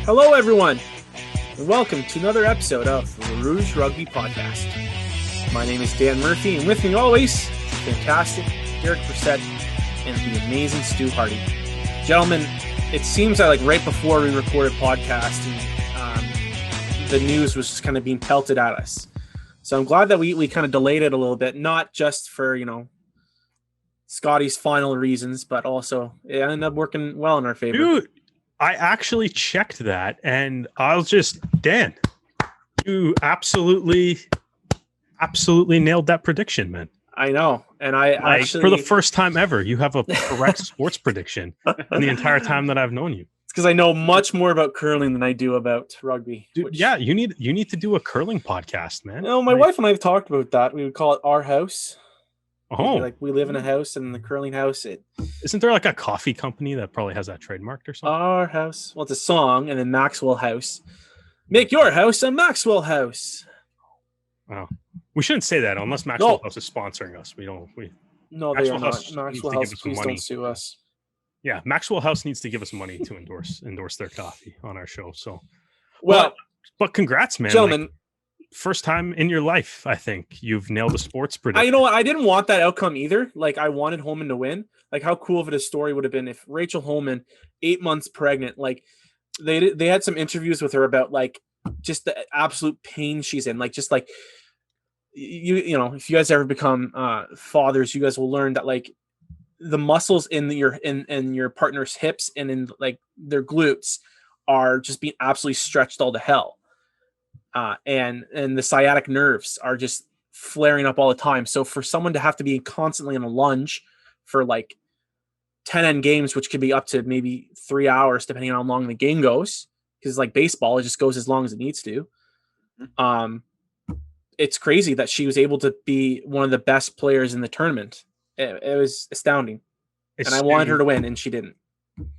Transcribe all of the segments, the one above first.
Hello, everyone, and welcome to another episode of the Rouge Rugby podcast. My name is Dan Murphy, and with me always, fantastic Derek Brissett and the amazing Stu Hardy. Gentlemen, it seems that right before we recorded podcast, the news was just kind of being pelted at us. So I'm glad that we kind of delayed it a little bit, not just for, Scotty's final reasons, but also it ended up working well in our favor. Dude, I actually checked that, and Dan, you absolutely nailed that prediction, man. I know, and actually, for the first time ever, you have a correct sports prediction in the entire time that I've known you. It's because I know much more about curling than I do about rugby. Dude, yeah, you need to do a curling podcast, man. My wife and I have talked about that. We would call it Our House. Oh, we live in a house, and in the curling house, isn't there like a coffee company that probably has that trademarked or something? Our House. Well, it's a song, and then Maxwell House. Make your house a Maxwell House. Wow. We shouldn't say that unless Maxwell House is sponsoring us. No, Maxwell they are not. House Maxwell House, please don't sue us. Yeah, Maxwell House needs to give us money to endorse their coffee on our show. So, but congrats, man, gentlemen. First time in your life, I think you've nailed a sports prediction. You know what? I didn't want that outcome either. I wanted Holman to win. How cool of a story would have been if Rachel Holman, 8 months pregnant, they had some interviews with her about just the absolute pain she's in. If you guys ever become fathers, you guys will learn that the muscles in your partner's hips and in their glutes are just being absolutely stretched all to hell. And the sciatic nerves are just flaring up all the time. So for someone to have to be constantly in a lunge for 10 end games, which could be up to maybe 3 hours, depending on how long the game goes, because baseball, it just goes as long as it needs to. It's crazy that she was able to be one of the best players in the tournament. It was astounding. And I wanted her to win, and she didn't.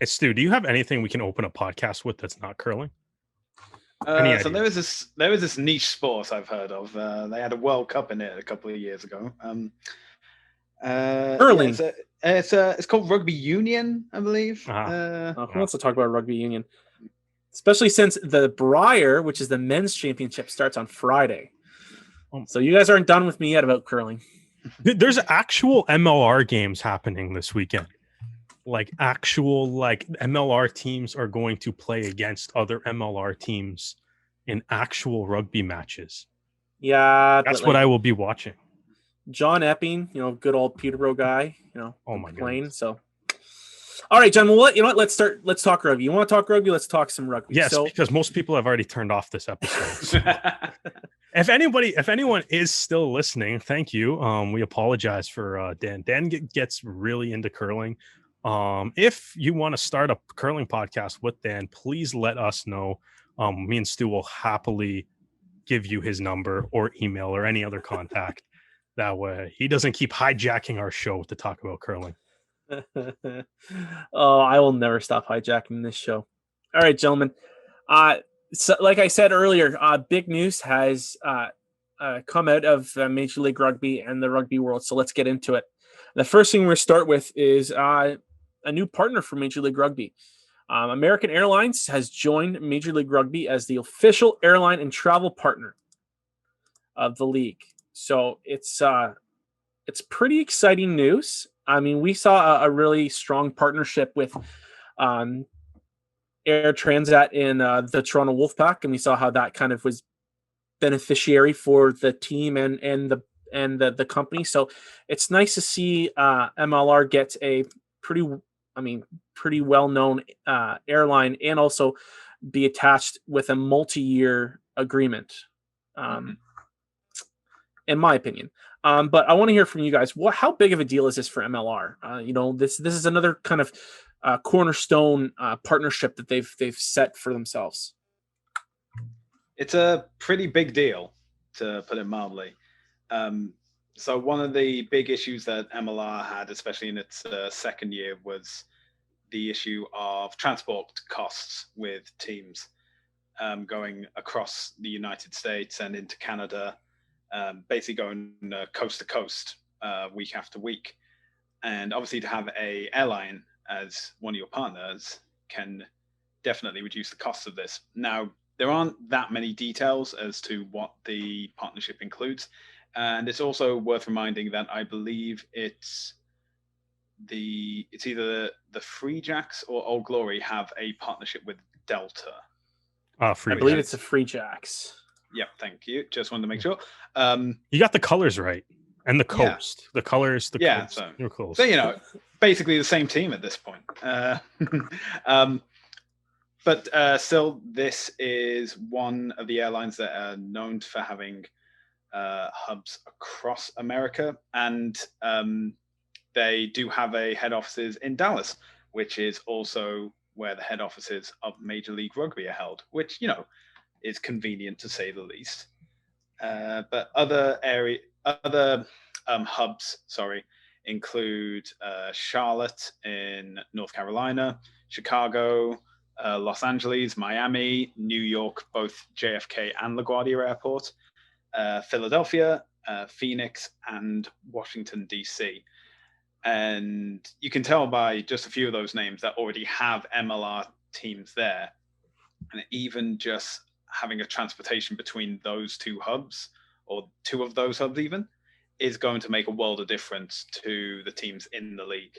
Stu, do you have anything we can open a podcast with that's not curling? So there was this niche sport I've heard of. They had a World Cup in it a couple of years ago. Curling. Yeah, it's called rugby union, I believe. Who wants to talk about rugby union? Especially since the Brier, which is the men's championship, starts on Friday. So you guys aren't done with me yet about curling. There's actual MLR games happening this weekend. Actual MLR teams are going to play against other MLR teams in actual rugby matches. Yeah, that's what I will be watching. John Epping, good old Peterborough guy, oh my god. So, all right, John. Well, let's start. Let's talk rugby. You want to talk rugby? Let's talk some rugby. Yes, because most people have already turned off this episode. So. If anyone is still listening, thank you. We apologize for Dan. Dan gets really into curling. If you want to start a curling podcast with Dan, please let us know. Me and Stu will happily give you his number or email or any other contact. That way he doesn't keep hijacking our show to talk about curling. Oh, I will never stop hijacking this show. All right, gentlemen. So like I said earlier, big news has come out of Major League Rugby and the rugby world. So let's get into it. The first thing we're going to start with is a new partner for Major League Rugby. American Airlines has joined Major League Rugby as the official airline and travel partner of the league. So it's pretty exciting news. I mean, we saw a really strong partnership with Air Transat in the Toronto Wolfpack, and we saw how that kind of was beneficiary for the team and the company. So it's nice to see MLR get a pretty well-known airline and also be attached with a multi-year agreement, in my opinion. But I want to hear from you guys. How big of a deal is this for MLR? This is another kind of cornerstone partnership that they've set for themselves. It's a pretty big deal, to put it mildly. So one of the big issues that MLR had, especially in its second year, was the issue of transport costs with teams going across the United States and into Canada, basically going coast to coast week after week. And obviously to have a airline as one of your partners can definitely reduce the cost of this. Now, there aren't that many details as to what the partnership includes. And it's also worth reminding that I believe it's either the Free Jacks or Old Glory have a partnership with Delta. Free. I believe it's the Free Jacks. Yep, thank you. Just wanted to make sure. You got the colors right. And the coast. Yeah. The colors, the coast. So, you're close. So, basically the same team at this point. But still, this is one of the airlines that are known for having hubs across America. And they do have a head offices in Dallas, which is also where the head offices of Major League Rugby are held, which, is convenient to say the least. But other hubs, include Charlotte in North Carolina, Chicago, Los Angeles, Miami, New York, both JFK and LaGuardia Airport, Philadelphia, Phoenix, and Washington, D.C. And you can tell by just a few of those names that already have MLR teams there. And even just having a transportation between those two hubs, or two of those hubs even, is going to make a world of difference to the teams in the league.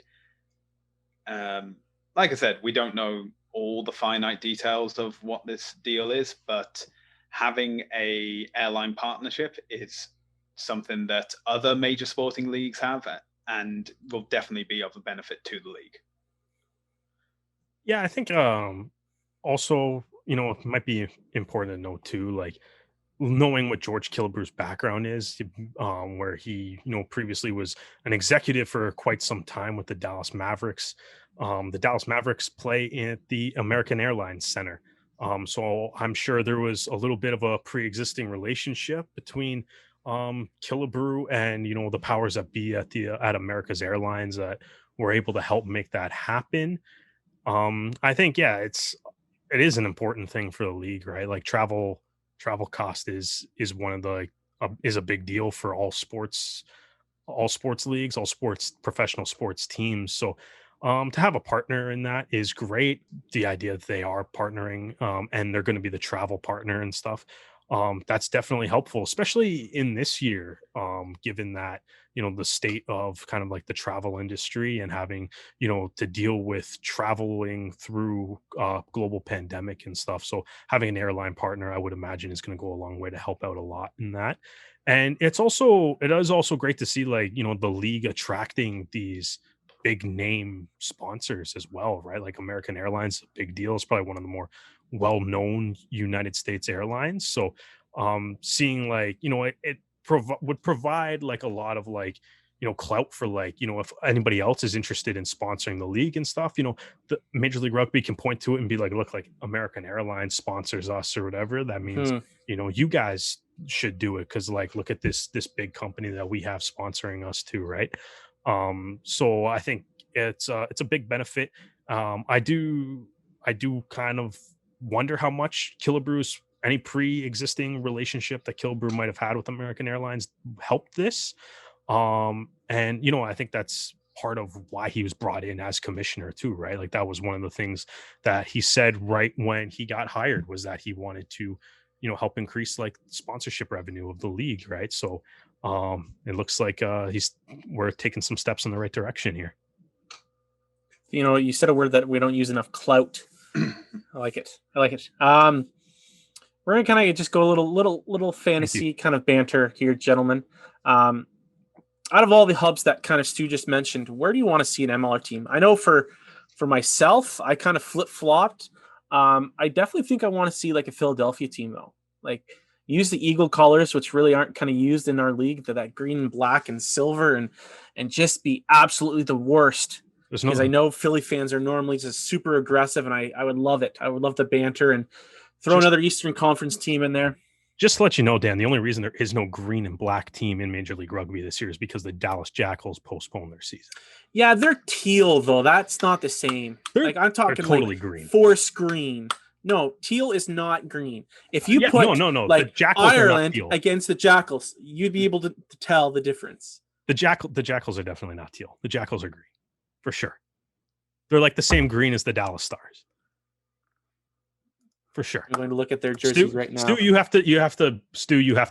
Like I said, we don't know all the finite details of what this deal is, but having a airline partnership is something that other major sporting leagues have and will definitely be of a benefit to the league. Yeah, I think also, it might be important to note too, like knowing what George Killebrew's background is, where he, previously was an executive for quite some time with the Dallas Mavericks. The Dallas Mavericks play at the American Airlines Center. So I'm sure there was a little bit of a pre-existing relationship between Killebrew and, the powers that be at America's Airlines that were able to help make that happen. I think, it is an important thing for the league, right? Like travel cost is one of the is a big deal for all sports leagues, all professional sports teams. So to have a partner in that is great. The idea that they are partnering and they're going to be the travel partner and stuff, that's definitely helpful, especially in this year, given that the state of kind of like the travel industry and having to deal with traveling through global pandemic and stuff. So having an airline partner, I would imagine, is going to go a long way to help out a lot in that. And it is also great to see, like, the league attracting these big name sponsors as well, right? Like American Airlines, a big deal. It's probably one of the more well-known United States airlines. So seeing, like, it would provide like a lot of, like, clout for, like, if anybody else is interested in sponsoring the league and stuff, the Major League Rugby can point to it and be like, look, like American Airlines sponsors us or whatever. That means, you guys should do it, because, like, look at this big company that we have sponsoring us too, right? So I think it's a big benefit. I do kind of wonder how much Killebrew's any pre-existing relationship that Killebrew might have had with American Airlines helped this. And I think that's part of why he was brought in as commissioner too, right? Like that was one of the things that he said right when he got hired, was that he wanted to, help increase like sponsorship revenue of the league, right? So it looks like we're taking some steps in the right direction here. You said a word that we don't use enough: clout. I like it. We're gonna kind of just go a little fantasy kind of banter here, gentlemen. Out of all the hubs that kind of Stu just mentioned, where do you want to see an MLR team? I know for myself, I kind of flip-flopped. I definitely think I want to see like a Philadelphia team, though. Like, use the Eagle colors, which really aren't kind of used in our league, that green and black and silver, and just be absolutely the worst. Because I know Philly fans are normally just super aggressive, and I would love it. I would love the banter and throw another Eastern Conference team in there. Just to let you know, Dan, the only reason there is no green and black team in Major League Rugby this year is because the Dallas Jackals postponed their season. Yeah, they're teal, though. That's not the same. I'm talking totally like green. Forest green. No, teal is not green. If you put like the Jackals Ireland against the Jackals, you'd be able to tell the difference. The Jackals are definitely not teal. The Jackals are green, for sure. They're like the same green as the Dallas Stars. For sure. I'm going to look at their jerseys right now. Stu, you have to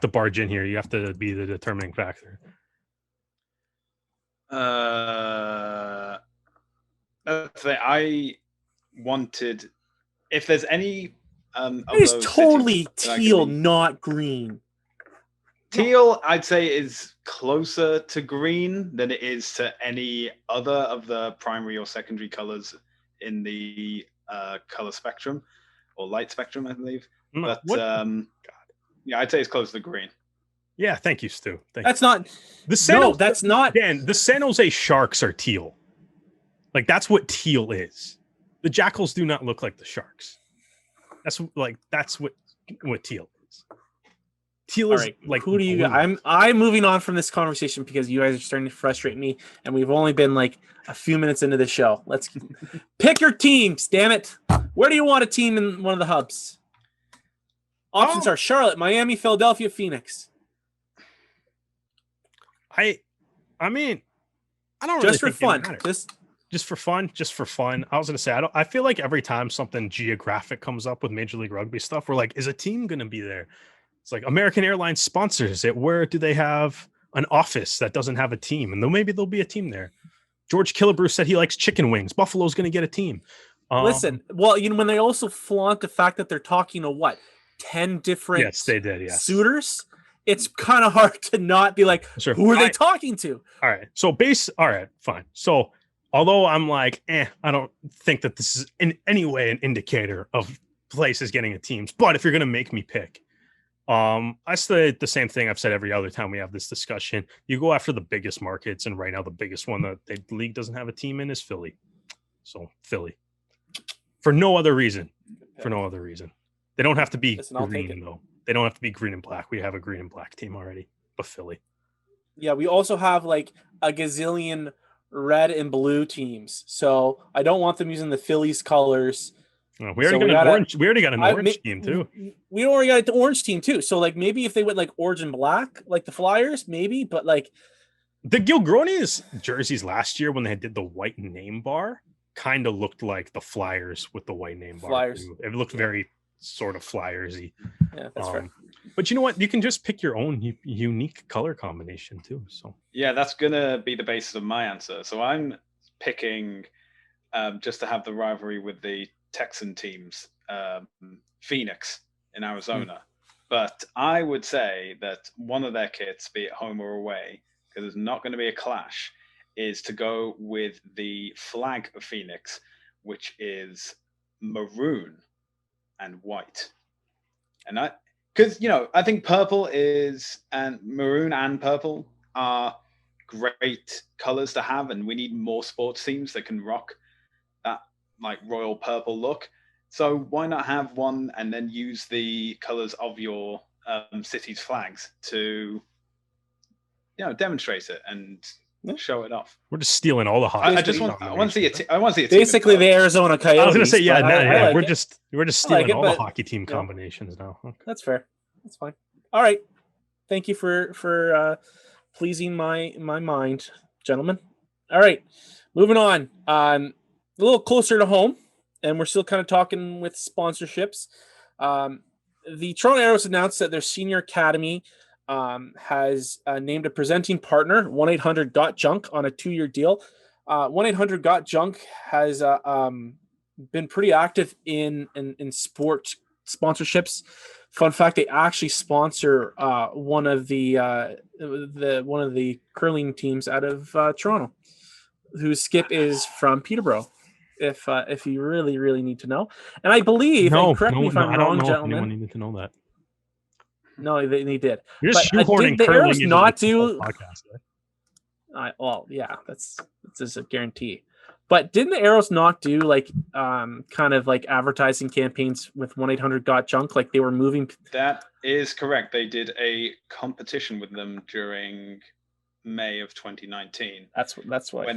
barge in here. You have to be the determining factor. I wanted, if there's any of It's those totally cities teal, not green. Teal, I'd say, is closer to green than it is to any other of the primary or secondary colors in the color spectrum or light spectrum, I believe. But yeah, I'd say it's close to green. Yeah, thank you, Stu. That's not Dan, the San Jose Sharks are teal. Like, that's what teal is. The Jackals do not look like the Sharks. That's what teal is. Teal is like, who do you? I'm moving on from this conversation because you guys are starting to frustrate me, and we've only been like a few minutes into the show. Let's pick your teams. Damn it! Where do you want a team in one of the hubs? Options are Charlotte, Miami, Philadelphia, Phoenix. I mean, I don't just really for fun. Just for fun. I was gonna say I feel like every time something geographic comes up with Major League Rugby stuff, we're like, is a team gonna be there? It's like American Airlines sponsors it. Where do they have an office that doesn't have a team? And maybe there'll be a team there. George Killebrew said he likes chicken wings. Buffalo's gonna get a team. Listen, well, when they also flaunt the fact that they're talking to 10 different suitors. It's kind of hard to not be like, who are they talking to? All right, fine. So although I'm like, I don't think that this is in any way an indicator of places getting a teams. But if you're going to make me pick, I say the same thing I've said every other time we have this discussion. You go after the biggest markets, and right now the biggest one that the league doesn't have a team in is Philly. So Philly. For no other reason. They don't have to be green, though. They don't have to be green and black. We have a green and black team already, but Philly. Yeah, we also have like a gazillion red and blue teams. So I don't want them using the Phillies colors. Oh, we already got an orange team too. We already got the orange team too. So like maybe if they went like orange and black, like the Flyers, maybe, but like the Gilgronis jerseys last year when they did the white name bar kind of looked like the Flyers with the white name bar. It looked very sort of Flyersy. Yeah, that's fair. But you know what? You can just pick your own unique color combination too. So yeah, that's gonna be the basis of my answer. So I'm picking just to have the rivalry with the Texan teams, Phoenix in Arizona. But I would say that one of their kits, be it home or away, because there's not going to be a clash, is to go with the flag of Phoenix, which is maroon and white. And I think purple and maroon and purple are great colors to have, and we need more sports teams that can rock that like royal purple look. So why not have one and then use the colors of your city's flags to demonstrate it and show it off. We're just stealing all the hockey. I want to see it. I want to see it. Basically, the Arizona Coyotes. I was going to say, we're just stealing all the hockey team yeah. combinations now. Okay. That's fair. That's fine. All right. Thank you for pleasing my mind, gentlemen. All right, moving on. A little closer to home, and we're still kind of talking with sponsorships. The Toronto Arrows announced that their senior academy has named a presenting partner, 1-800-GOT-JUNK, on a 2-year deal. 1-800-GOT-JUNK has been pretty active in sport sponsorships. Fun fact: they actually sponsor one of the curling teams out of Toronto, whose skip is from Peterborough. If you really need to know, and I believe, correct me if I'm wrong, gentlemen. Anyone needed to know that. No, they did. You're just shoehorning the curling Arrows into not the do podcast, right? Well, yeah, that's a guarantee. But didn't the Arrows not do like kind of like advertising campaigns with 1-800-GOT-JUNK? Like they were moving. That is correct. They did a competition with them during May of 2019. That's what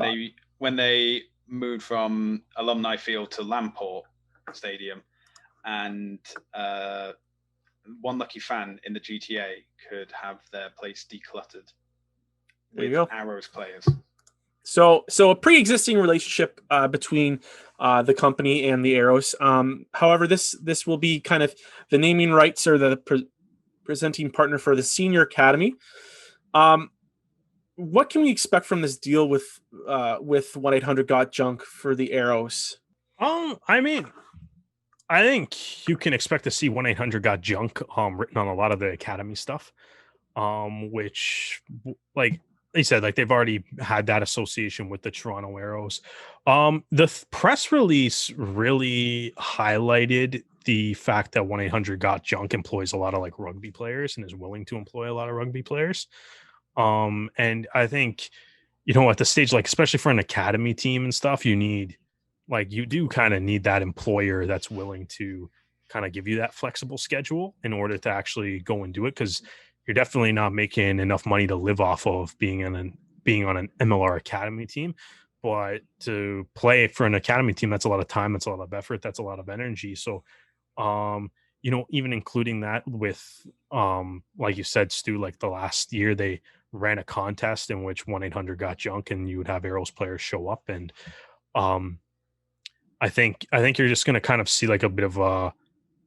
when they moved from Alumni Field to Lamport Stadium, and one lucky fan in the GTA could have their place decluttered with Arrows players. So a pre-existing relationship between the company and the Arrows. However, this will be kind of the naming rights or the presenting partner for the Senior Academy. What can we expect from this deal with 1-800 Got Junk for the Arrows? I mean, I think you can expect to see 1-800 Got Junk written on a lot of the Academy stuff, which, like they said, like they've already had that association with the Toronto Arrows. The press release really highlighted the fact that 1-800 Got Junk employs a lot of like rugby players and is willing to employ a lot of rugby players. And I think, at the stage, like especially for an academy team and stuff, you do kind of need that employer that's willing to kind of give you that flexible schedule in order to actually go and do it, because you're definitely not making enough money to live off of being on an MLR academy team. But to play for an academy team, that's a lot of time, that's a lot of effort, that's a lot of energy. So even including that with like you said, Stu, like the last year they ran a contest in which 1-800 Got Junk, and you would have Arrows players show up, and I think you're just going to kind of see like a bit of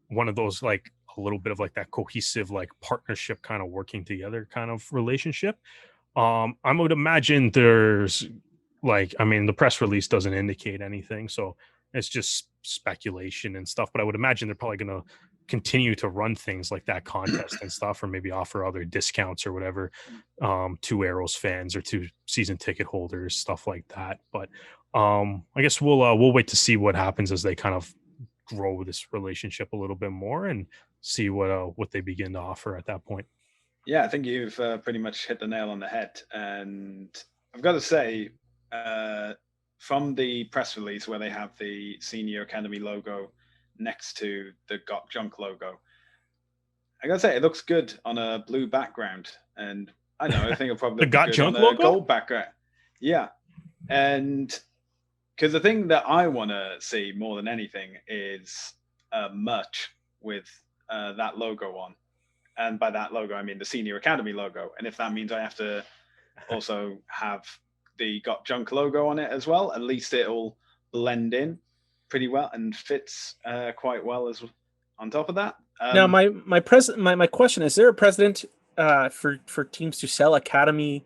one of those, like a little bit of like that cohesive like partnership kind of working together kind of relationship. I would imagine there's the press release doesn't indicate anything, so it's just speculation and stuff, but I would imagine they're probably going to continue to run things like that contest and stuff, or maybe offer other discounts or whatever to Arrows fans or to season ticket holders, stuff like that. But I guess we'll wait to see what happens as they kind of grow this relationship a little bit more and see what they begin to offer at that point. Yeah, I think you've pretty much hit the nail on the head. And I've got to say, from the press release where they have the Senior Academy logo next to the Got Junk logo, I gotta say it looks good on a blue background, and I think it'll probably the Got Junk on a logo, gold background. Yeah, and because the thing that I want to see more than anything is merch with that logo on, and by that logo I mean the Senior Academy logo, and if that means I have to also have the Got Junk logo on it as well, at least it'll blend in pretty well and fits quite well as on top of that. Now, my question is: there a precedent for teams to sell academy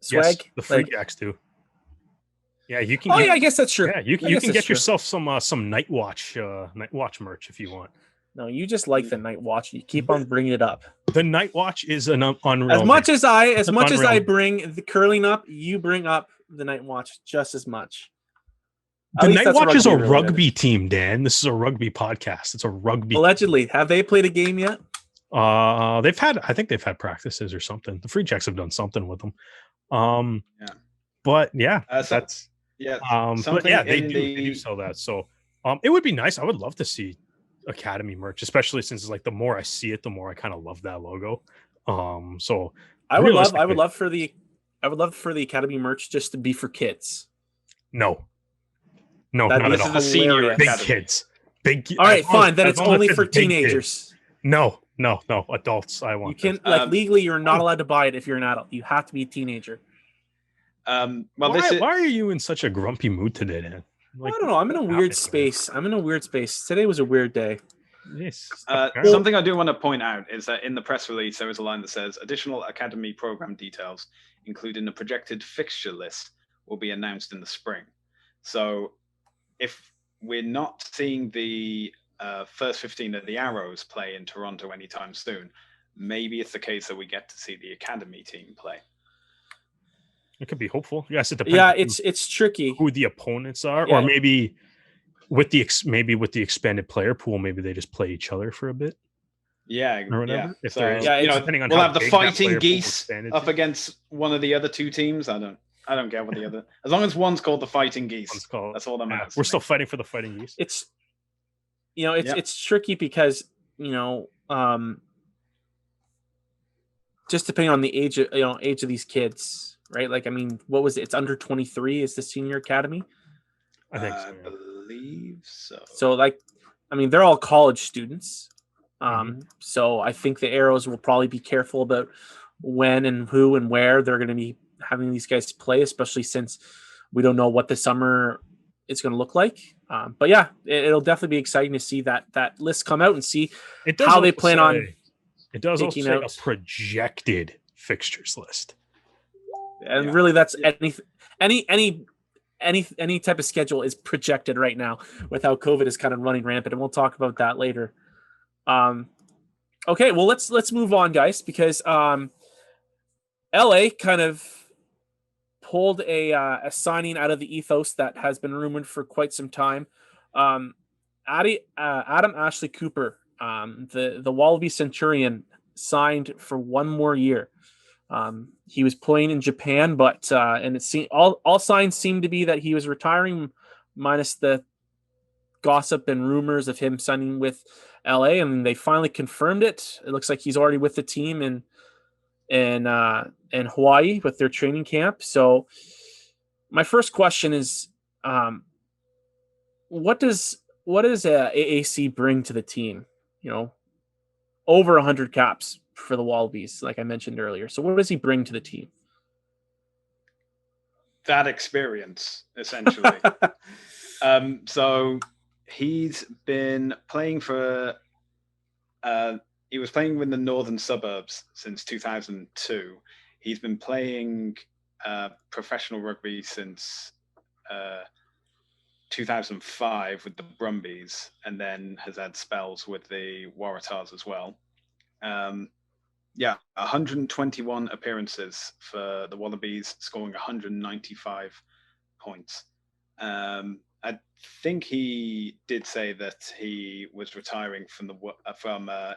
swag? Yes, the Free Jacks do. Yeah, you can. I guess that's true. Yeah, you can get yourself some Night Watch merch if you want. No, you just like the Night Watch. You keep on bringing it up. The Night Watch is an unreal. As much as I bring the curling up, you bring up the Night Watch just as much. The Night Watch is a rugby team, Dan. This is a rugby podcast. It's a rugby. Allegedly, have they played a game yet? I think they've had practices or something. The Free Jacks have done something with them. But yeah, that's yeah. But yeah, they do sell that. So it would be nice. I would love to see Academy merch, especially since it's like the more I see it, the more I kind of love that logo. So I would love for the Academy merch just to be for kids. No, not at all. The senior big kids. All right, fine. Then it's only for teenagers. No, adults. I want. You can legally, you're not allowed to buy it if you're an adult. You have to be a teenager. Why are you in such a grumpy mood today, Dan? I don't know. I'm in a weird space. Today was a weird day. Yes. Something I do want to point out is that in the press release, there is a line that says additional Academy program details, including a projected fixture list, will be announced in the spring. So if we're not seeing the first 15 of the Arrows play in Toronto anytime soon, maybe it's the case that we get to see the Academy team play. It could be hopeful. Yes, it depends. Yeah, it's tricky who the opponents are, or maybe with the expanded player pool, maybe they just play each other for a bit. Yeah, or whatever. If there is, depending on we'll how have the big Fighting Geese up against one of the other two teams. I don't care what the other. As long as one's called the Fighting Geese, that's all that matters. We're still fighting for the Fighting Geese. It's tricky because just depending on the age of these kids. Right, like what was it? It's under 23 is the Senior Academy. I think so. I believe so. So, they're all college students. So I think the Arrows will probably be careful about when and who and where they're going to be having these guys play, especially since we don't know what the summer is going to look like. But yeah, it'll definitely be exciting to see that list come out and see how they plan on. It does also taking say out a projected fixtures list. And really, that's any type of schedule is projected right now with how COVID is kind of running rampant, and we'll talk about that later. Okay, well let's move on, guys, because LA kind of pulled a signing out of the ethos that has been rumored for quite some time. Adam Ashley Cooper, the Wallaby Centurion, signed for one more year. He was playing in Japan, but and it seemed all signs seem to be that he was retiring, minus the gossip and rumors of him signing with LA, and they finally confirmed it. It looks like he's already with the team in Hawaii with their training camp. So my first question is, what does AAC bring to the team? Over 100 caps for the Wallabies, like I mentioned earlier. So what does he bring to the team? That experience, essentially. So he's been playing for he was playing with the Northern Suburbs since 2002. He's been playing professional rugby since 2005 with the Brumbies, and then has had spells with the Waratahs as well. 121 appearances for the Wallabies, scoring 195 points. I think he did say that he was retiring from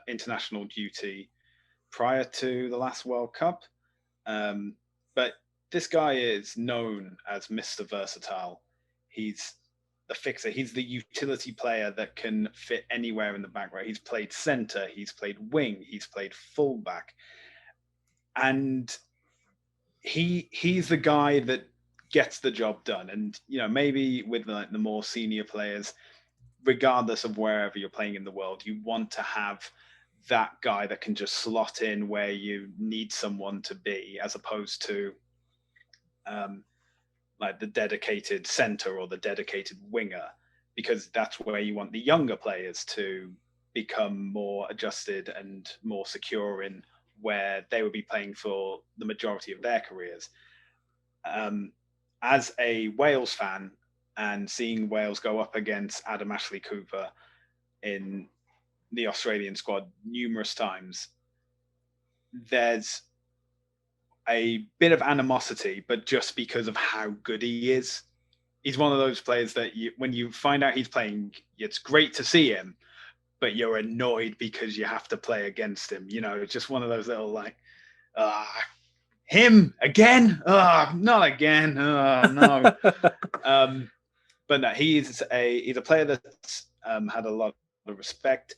international duty prior to the last World Cup. But this guy is known as Mr. Versatile. He's the fixer. He's the utility player that can fit anywhere in the back row. He's played center, he's played wing, he's played fullback. And he's the guy that gets the job done. And maybe with the more senior players, regardless of wherever you're playing in the world, you want to have that guy that can just slot in where you need someone to be, as opposed to like the dedicated center or the dedicated winger, because that's where you want the younger players to become more adjusted and more secure in where they will be playing for the majority of their careers. As a Wales fan, and seeing Wales go up against Adam Ashley Cooper in the Australian squad numerous times, there's a bit of animosity, but just because of how good he is. He's one of those players that when you find out he's playing, it's great to see him, but you're annoyed because you have to play against him. It's just one of those little him again? Not again. No. But no, he's a player that's had a lot of respect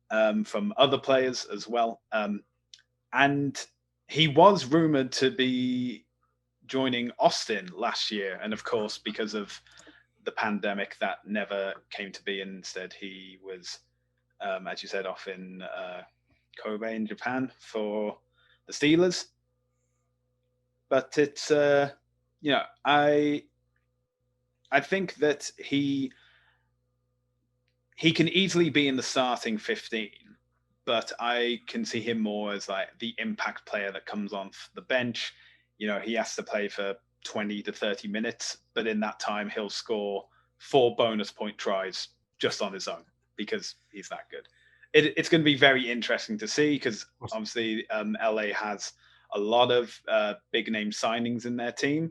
from other players as well. And he was rumored to be joining Austin last year. And of course, because of the pandemic, that never came to be. Instead, he was, as you said, off in Kobe in Japan for the Steelers. But it's, I think that he can easily be in the starting 15, but I can see him more as like the impact player that comes on the bench. He has to play for 20 to 30 minutes, but in that time, he'll score 4 bonus point tries just on his own because he's that good. It's going to be very interesting to see, because obviously LA has a lot of big name signings in their team.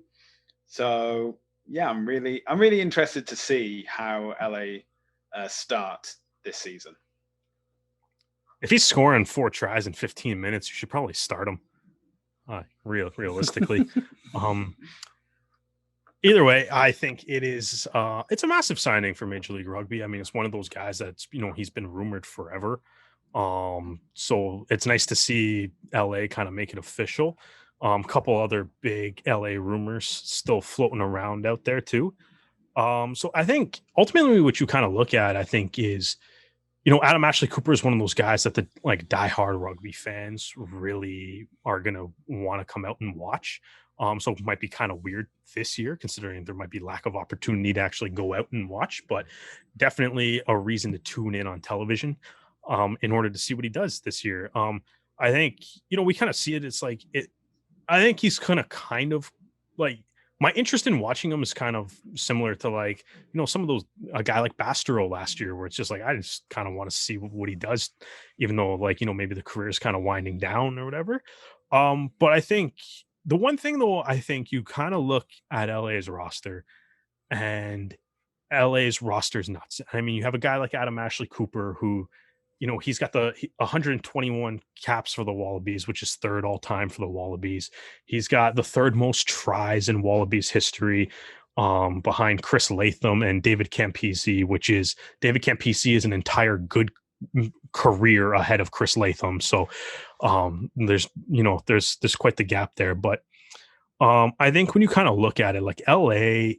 So yeah, I'm really interested to see how LA start this season. If he's scoring 4 tries in 15 minutes, you should probably start him. Realistically. Either way, I think it's a massive signing for Major League Rugby. I mean, it's one of those guys that's, he's been rumored forever. So it's nice to see LA kind of make it official. Couple other big LA rumors still floating around out there too. So I think ultimately what you kind of look at, I think, is Adam Ashley Cooper is one of those guys that the like diehard rugby fans really are gonna want to come out and watch. So it might be kind of weird this year, considering there might be lack of opportunity to actually go out and watch, but definitely a reason to tune in on television in order to see what he does this year. I think we kind of see it. It's like it. I think he's gonna kind of like my interest in watching him is kind of similar to like some of those a guy like Bastero last year, where it's just like I just kind of want to see what he does, even though like maybe the career is kind of winding down or whatever. But I think the one thing though, I think you kind of look at LA's roster, and LA's roster is nuts. I mean, you have a guy like Adam Ashley Cooper who, he's got the 121 caps for the Wallabies, which is third all time for the Wallabies. He's got the third most tries in Wallabies history, behind Chris Latham and David Campese, which is David Campese is an entire good career ahead of Chris Latham. So there's quite the gap there. But I think when you kind of look at it, like LA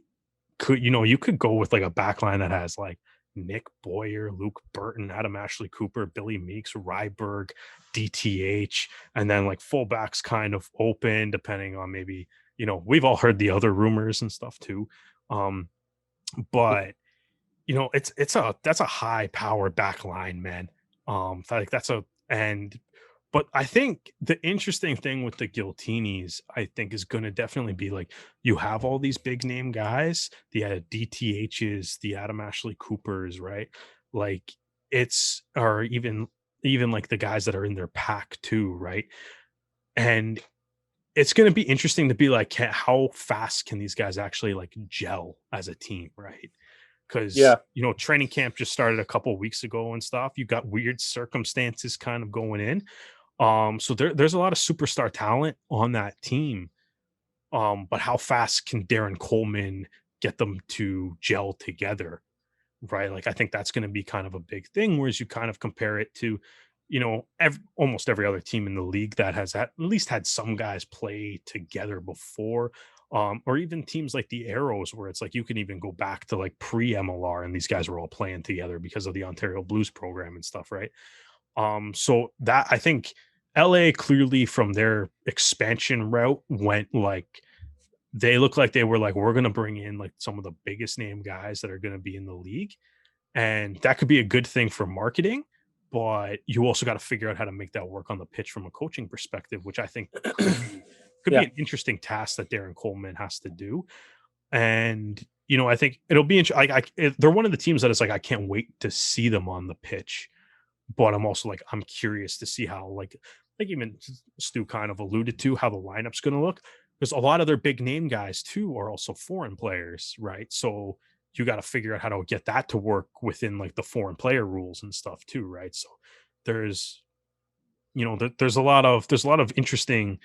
could, you could go with like a backline that has like Nick Boyer, Luke Burton, Adam Ashley Cooper, Billy Meeks, Ryberg, DTH, and then like fullbacks kind of open, depending on maybe, we've all heard the other rumors and stuff too. But that's a high powered back line, man. Like that's a and but I think the interesting thing with the Giltinis, I think, is going to definitely be like you have all these big name guys, the DTHs, the Adam Ashley Coopers, right? Like it's or even like the guys that are in their pack too, right? And it's going to be interesting to be like how fast can these guys actually like gel as a team, right? Because training camp just started a couple weeks ago and stuff. You got weird circumstances kind of going in. So there's a lot of superstar talent on that team. But how fast can Darren Coleman get them to gel together? Right. Like I think that's going to be kind of a big thing, whereas you kind of compare it to, almost every other team in the league that has at least had some guys play together before. Or even teams like the Arrows, where it's like you can even go back to like pre MLR and these guys were all playing together because of the Ontario Blues program and stuff, right? So that I think LA clearly from their expansion route went like they look like they were like, we're going to bring in like some of the biggest name guys that are going to be in the league. And that could be a good thing for marketing, but you also got to figure out how to make that work on the pitch from a coaching perspective, which I think could be an interesting task that Darren Coleman has to do. And, I think it'll be they're one of the teams that is like, I can't wait to see them on the pitch, but I'm also like, I'm curious to see how like even Stu kind of alluded to how the lineup's going to look, because a lot of their big name guys too are also foreign players, right? So you got to figure out how to get that to work within like the foreign player rules and stuff too, right? So there's there's a lot of interesting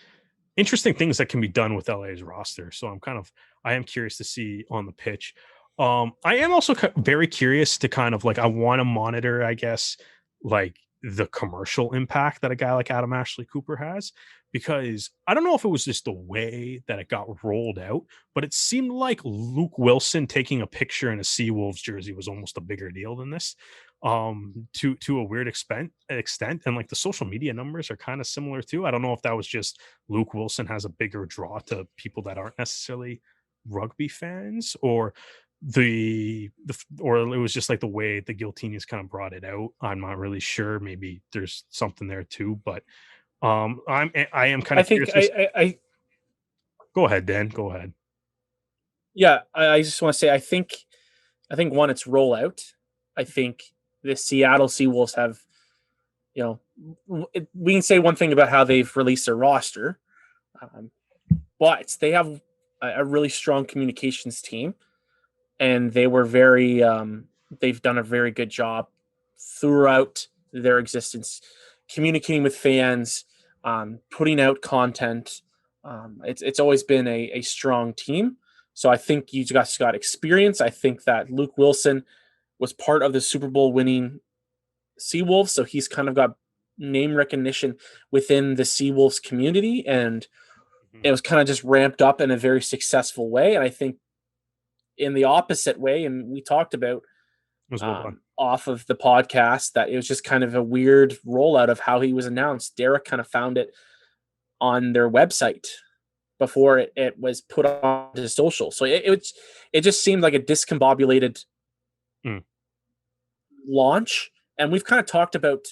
things that can be done with LA's roster. So I am curious to see on the pitch. I am also very curious to kind of like I want to monitor, I guess, like the commercial impact that a guy like Adam Ashley Cooper has, because I don't know if it was just the way that it got rolled out, but it seemed like Luke Wilson taking a picture in a Seawolves jersey was almost a bigger deal than this, to a weird extent. And like the social media numbers are kind of similar too. I don't know if that was just Luke Wilson has a bigger draw to people that aren't necessarily rugby fans, or or it was just like the way the Giltinis kind of brought it out. I'm not really sure. Maybe there's something there too, but I am kind of curious. Go ahead, Dan. Go ahead. Yeah, I just want to say I think one, it's rollout. I think the Seattle Seawolves have, we can say one thing about how they've released their roster, but they have a really strong communications team. And they were they've done a very good job throughout their existence, communicating with fans, putting out content. It's always been a strong team. So I think you guys got experience. I think that Luke Wilson was part of the Super Bowl winning Seawolves. So he's kind of got name recognition within the Seawolves community. And it was kind of just ramped up in a very successful way. And I think in the opposite way, and we talked about off of the podcast that it was just kind of a weird rollout of how he was announced. Derek kind of found it on their website before it was put on to social. So it just seemed like a discombobulated launch. And we've kind of talked about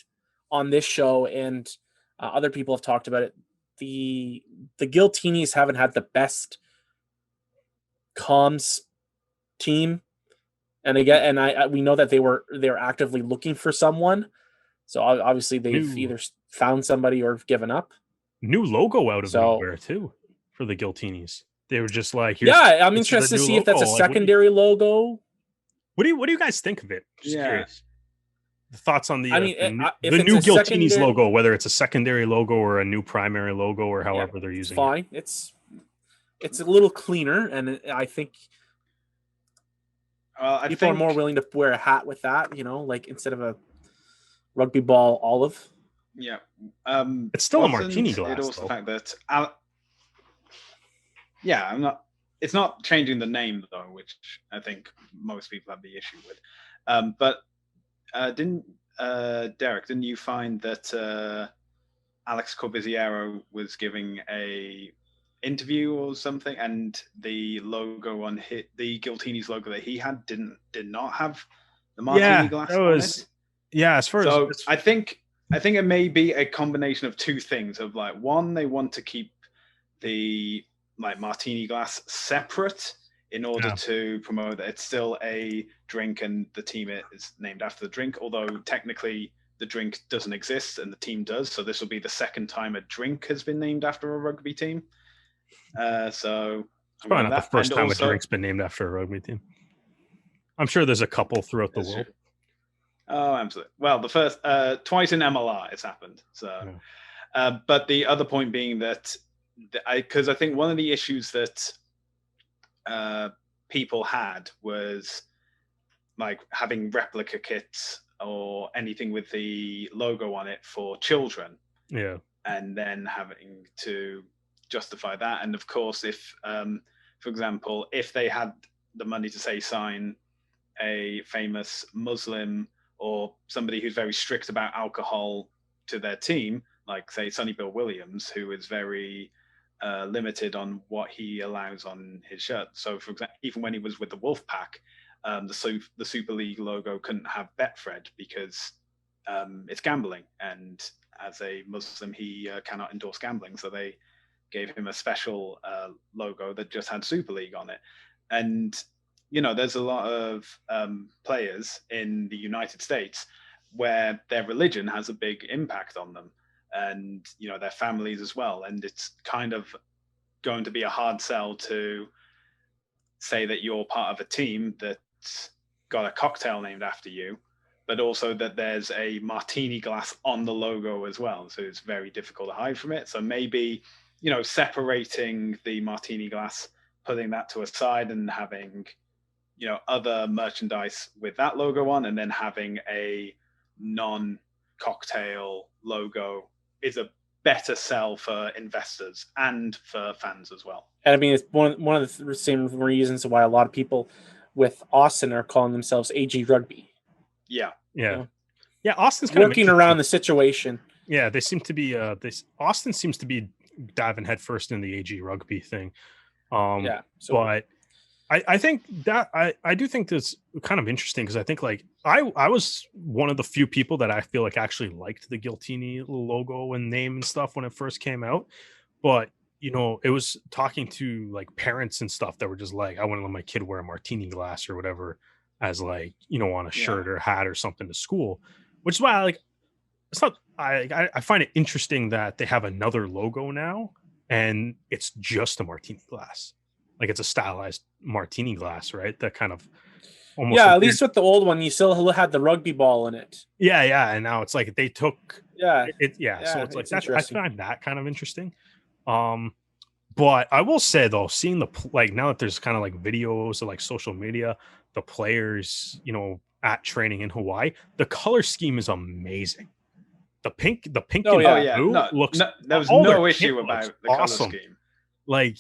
on this show, and other people have talked about it. The Giltinis haven't had the best comms team. And again, we know that they're actively looking for someone. So obviously they've either found somebody or have given up. New logo out of nowhere too for the Giltinis. They were just like, I'm interested to see if that's a secondary logo. What do you guys think of it? Just curious. The thoughts on the new Giltinis logo, whether it's a secondary logo or a new primary logo or however they're using it. It's a little cleaner, and I think people are more willing to wear a hat with that, like instead of a rugby ball olive. Yeah. It's still a martini glass. It also the fact that it's not changing the name though, which I think most people have the issue with. But Derek, didn't you find that Alex Corbiziero was giving a interview or something, and the logo on the Giltinis logo that he had did not have the martini glass on it? Yeah, as far as I think it may be a combination of two things. Of like, one, they want to keep the martini glass separate in order to promote that it's still a drink and the team is named after the drink, although technically the drink doesn't exist and the team does. So this will be the second time a drink has been named after a rugby team. So it's probably not the first time a drink's been named after a rugby team. I'm sure there's a couple throughout the world. Oh, absolutely. Well, the first twice in MLR it's happened. So, but the other point being that because I think one of the issues that people had was like having replica kits or anything with the logo on it for children. Yeah, and then having to justify that. And of course, if, for example, if they had the money to say sign a famous Muslim or somebody who's very strict about alcohol to their team, like say Sonny Bill Williams, who is very limited on what he allows on his shirt. So for example, even when he was with the Wolfpack, the Super League logo couldn't have Betfred because it's gambling, and as a Muslim he cannot endorse gambling, so they gave him a special logo that just had Super League on it. And there's a lot of players in the United States where their religion has a big impact on them, and their families as well, and it's kind of going to be a hard sell to say that you're part of a team that's got a cocktail named after you, but also that there's a martini glass on the logo as well, so it's very difficult to hide from it. So maybe separating the martini glass, putting that to a side, and having other merchandise with that logo on, and then having a non-cocktail logo is a better sell for investors and for fans as well. And I mean, it's one of the same reasons why a lot of people with Austin are calling themselves AG Rugby. Yeah. Austin's kind working of around the situation. Yeah, they seem to be. Austin seems to be diving headfirst in the AG Rugby thing. But I think that I do think that's kind of interesting, because I think I was one of the few people that I feel like actually liked the Giltini logo and name and stuff when it first came out. But it was talking to parents and stuff that were just like, I want to let my kid wear a martini glass or whatever as on a shirt or hat or something to school, which is why it's not. I find it interesting that they have another logo now and it's just a martini glass. It's a stylized martini glass, right? That kind of almost. Yeah, at least with the old one, you still had the rugby ball in it. Yeah, and now it's they took. Yeah. So it's I find that kind of interesting. But I will say though, seeing now that there's kind of videos of social media, the players, at training in Hawaii, the color scheme is amazing. The pink and blue looks. There was no issue about the awesome. color scheme. like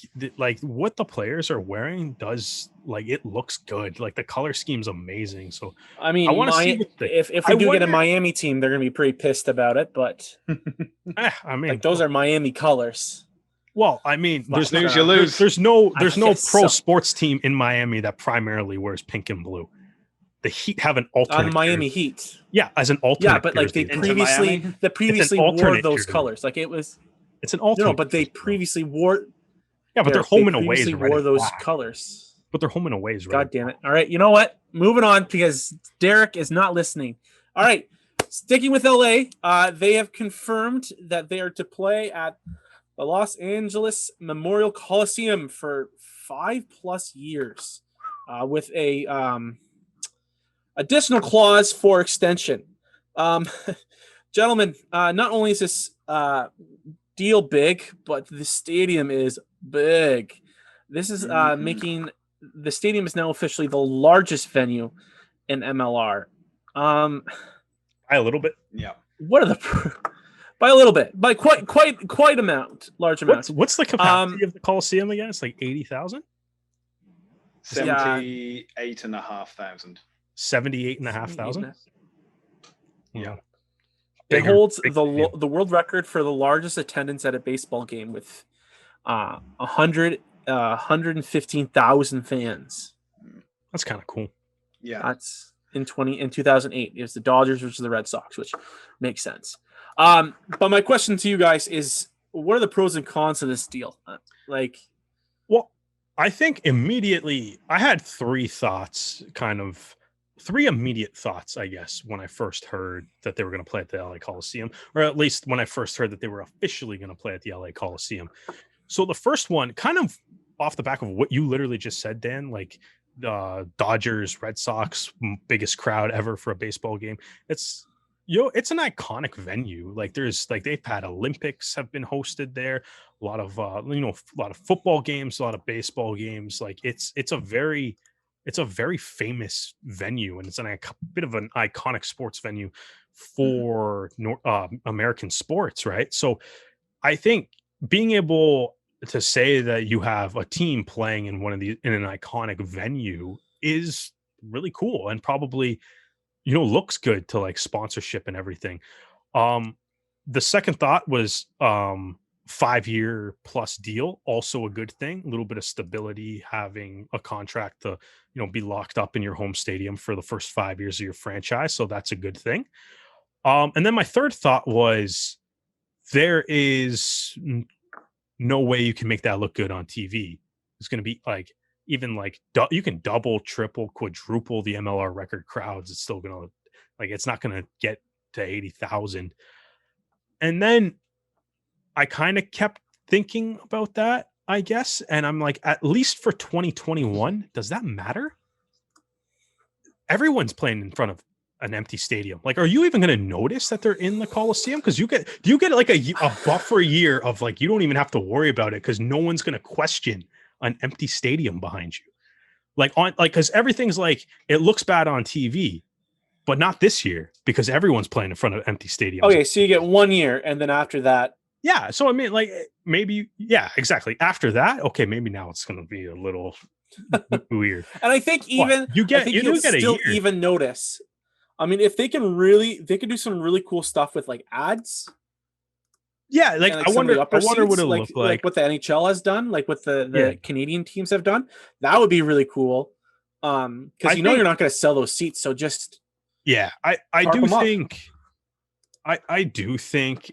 what the players are wearing does, like, it looks good. Like the color scheme's amazing. So I mean, I want to see what if we do get a Miami team, they're going to be pretty pissed about it. But I mean, like those are Miami colors. well, I mean, Lose, you lose. There's no pro so. sports team in Miami that primarily wears pink and blue. The Heat have an alternate on Miami Heat. Yeah, as an alternate. Yeah, but like they jersey. previously wore those jersey. colors. Like it was. It's an alternate. No, but they previously wore. Yeah, but their home and away wore those colors. But their home and away is red. God damn it! All right, you know what? Moving on because Derek is not listening. All right, sticking with LA, they have confirmed that they are to play at the Los Angeles Memorial Coliseum for 5+ years, with a additional clause for extension. Gentlemen, not only is this deal big, but the stadium is big. This is making the stadium is now officially the largest venue in MLR. By a little bit. Yeah. What are the by a little bit, by quite amount, large amount. What's the capacity of the Coliseum again? It's like 80,000. 78,500. 78,500. Yeah. It holds the world record for the largest attendance at a baseball game with 115,000 fans. That's kind of cool. Yeah, that's in 2008. It was the Dodgers versus the Red Sox, which makes sense. But my question to you guys is, what are the pros and cons of this deal? Well, I think immediately I had three immediate thoughts, I guess, when I first heard that they were going to play at the LA Coliseum, or at least when I first heard that they were officially going to play at the LA Coliseum. So the first one, kind of off the back of what you literally just said, Dan, like the Dodgers, Red Sox, biggest crowd ever for a baseball game. It's an iconic venue. Like they've had Olympics have been hosted there, a lot of football games, a lot of baseball games. Like it's a very famous venue, and it's a bit of an iconic sports venue for American sports, right? So I think being able to say that you have a team playing in an iconic venue is really cool, and probably looks good to like sponsorship and everything. The second thought was 5-year plus deal, also a good thing. A little bit of stability, having a contract to be locked up in your home stadium for the first 5 years of your franchise, so that's a good thing. And then my third thought was there is no way you can make that look good on TV. It's going to be like even like you can double, triple, quadruple the MLR record crowds. It's still going to it's not going to get to 80,000. And then I kind of kept thinking about that, I guess. And I'm like, at least for 2021, does that matter? Everyone's playing in front of an empty stadium. Like, are you even going to notice that they're in the Coliseum? Because do you get like a buffer year of like, you don't even have to worry about it because no one's going to question an empty stadium behind you. Because everything's like, it looks bad on TV, but not this year because everyone's playing in front of empty stadiums. Okay, so you get 1 year, and then after that, yeah. So I mean, like maybe, yeah, exactly. After that, okay, maybe now it's going to be a little weird. And I think even you'll still even notice. I mean, if they can do some really cool stuff with like ads. Yeah, like I wonder what it look like what the NHL has done, like what the Canadian teams have done. That would be really cool. Because you're not going to sell those seats, so just I do think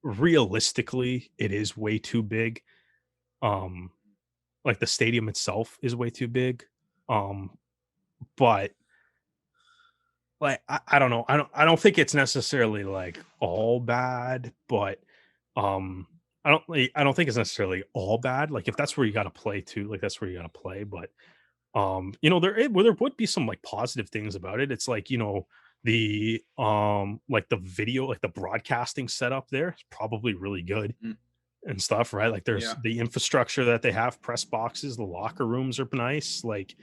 realistically it is way too big. Like the stadium itself is way too big. But like I don't know. I don't think it's necessarily like all bad, but I don't think it's necessarily all bad. Like if that's where you got to play too, like that's where you got to play. But there would be some like positive things about it. It's like the like the video, like the broadcasting setup there is probably really good and stuff, right? Like there's the infrastructure that they have, press boxes, the locker rooms are nice, like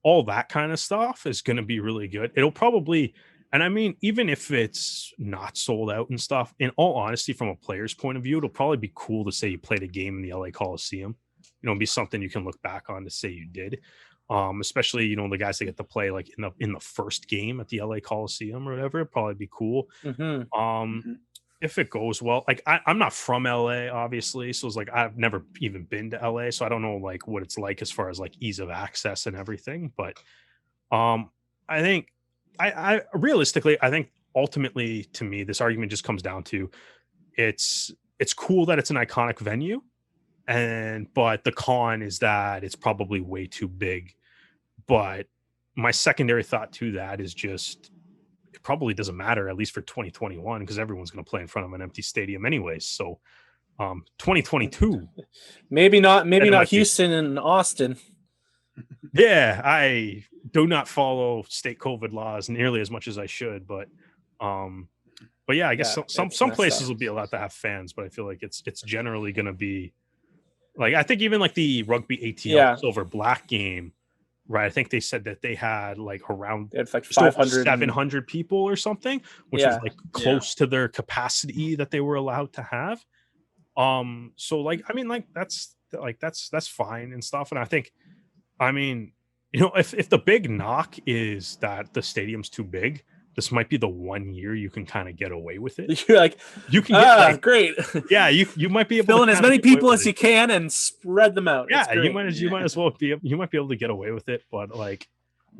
all that kind of stuff is going to be really good. It'll probably, and I mean, even if it's not sold out and stuff, in all honesty, from a player's point of view, it'll probably be cool to say you played a game in the LA Coliseum. be something you can look back on to say you did. Especially, the guys that get to play like in the first game at the LA Coliseum or whatever, it'd probably be cool. Mm-hmm. Mhm. If it goes well, like I'm not from LA, obviously, so it's like I've never even been to LA, so I don't know like what it's like as far as like ease of access and everything. But I think I realistically, I think ultimately to me, this argument just comes down to it's cool that it's an iconic venue, but the con is that it's probably way too big. But my secondary thought to that is just it probably doesn't matter, at least for 2021, because everyone's going to play in front of an empty stadium anyways. So 2022, Maybe not then it might be. Houston and Austin. Yeah, I do not follow state COVID laws nearly as much as I should, but yeah, I guess Yeah, some it's some messed places up. will be allowed to have fans, but I feel like it's generally going to be like, I think even like the rugby ATL Yeah. silver black game, right? I think they said that they had like around They had like just over 500 700 people or something, which was Yeah. like close to their capacity that they were allowed to have. So like, I mean, like that's fine and stuff. And I think, I mean, if the big knock is that the stadium's too big, this might be the 1 year you can kind of get away with it. You're like, You can get like, great. yeah, you might be able Fill to in as kinda many get away people with as it. you can and spread them out. It's Yeah, great. you might as well you might be able to get away with it, but like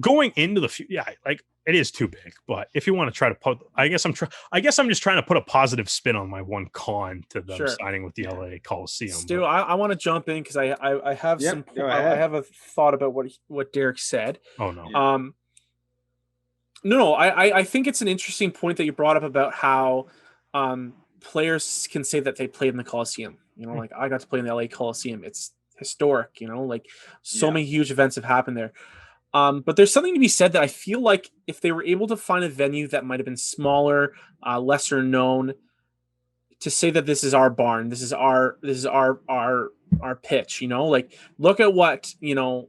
going into the future, yeah, like it is too big. But if you want to try to put, I guess I'm just trying to put a positive spin on my one con to them Sure. signing with the LA Coliseum. Stu, I want to jump in because I have Yep, some go I ahead. have a thought about what Derek said. Oh no. Yeah. No, I think it's an interesting point that you brought up about how players can say that they played in the Coliseum. Like I got to play in the LA Coliseum. It's historic, like so many huge events have happened there. But there's something to be said that I feel like if they were able to find a venue that might have been smaller, lesser known, to say that this is our barn, this is our pitch, like look at what the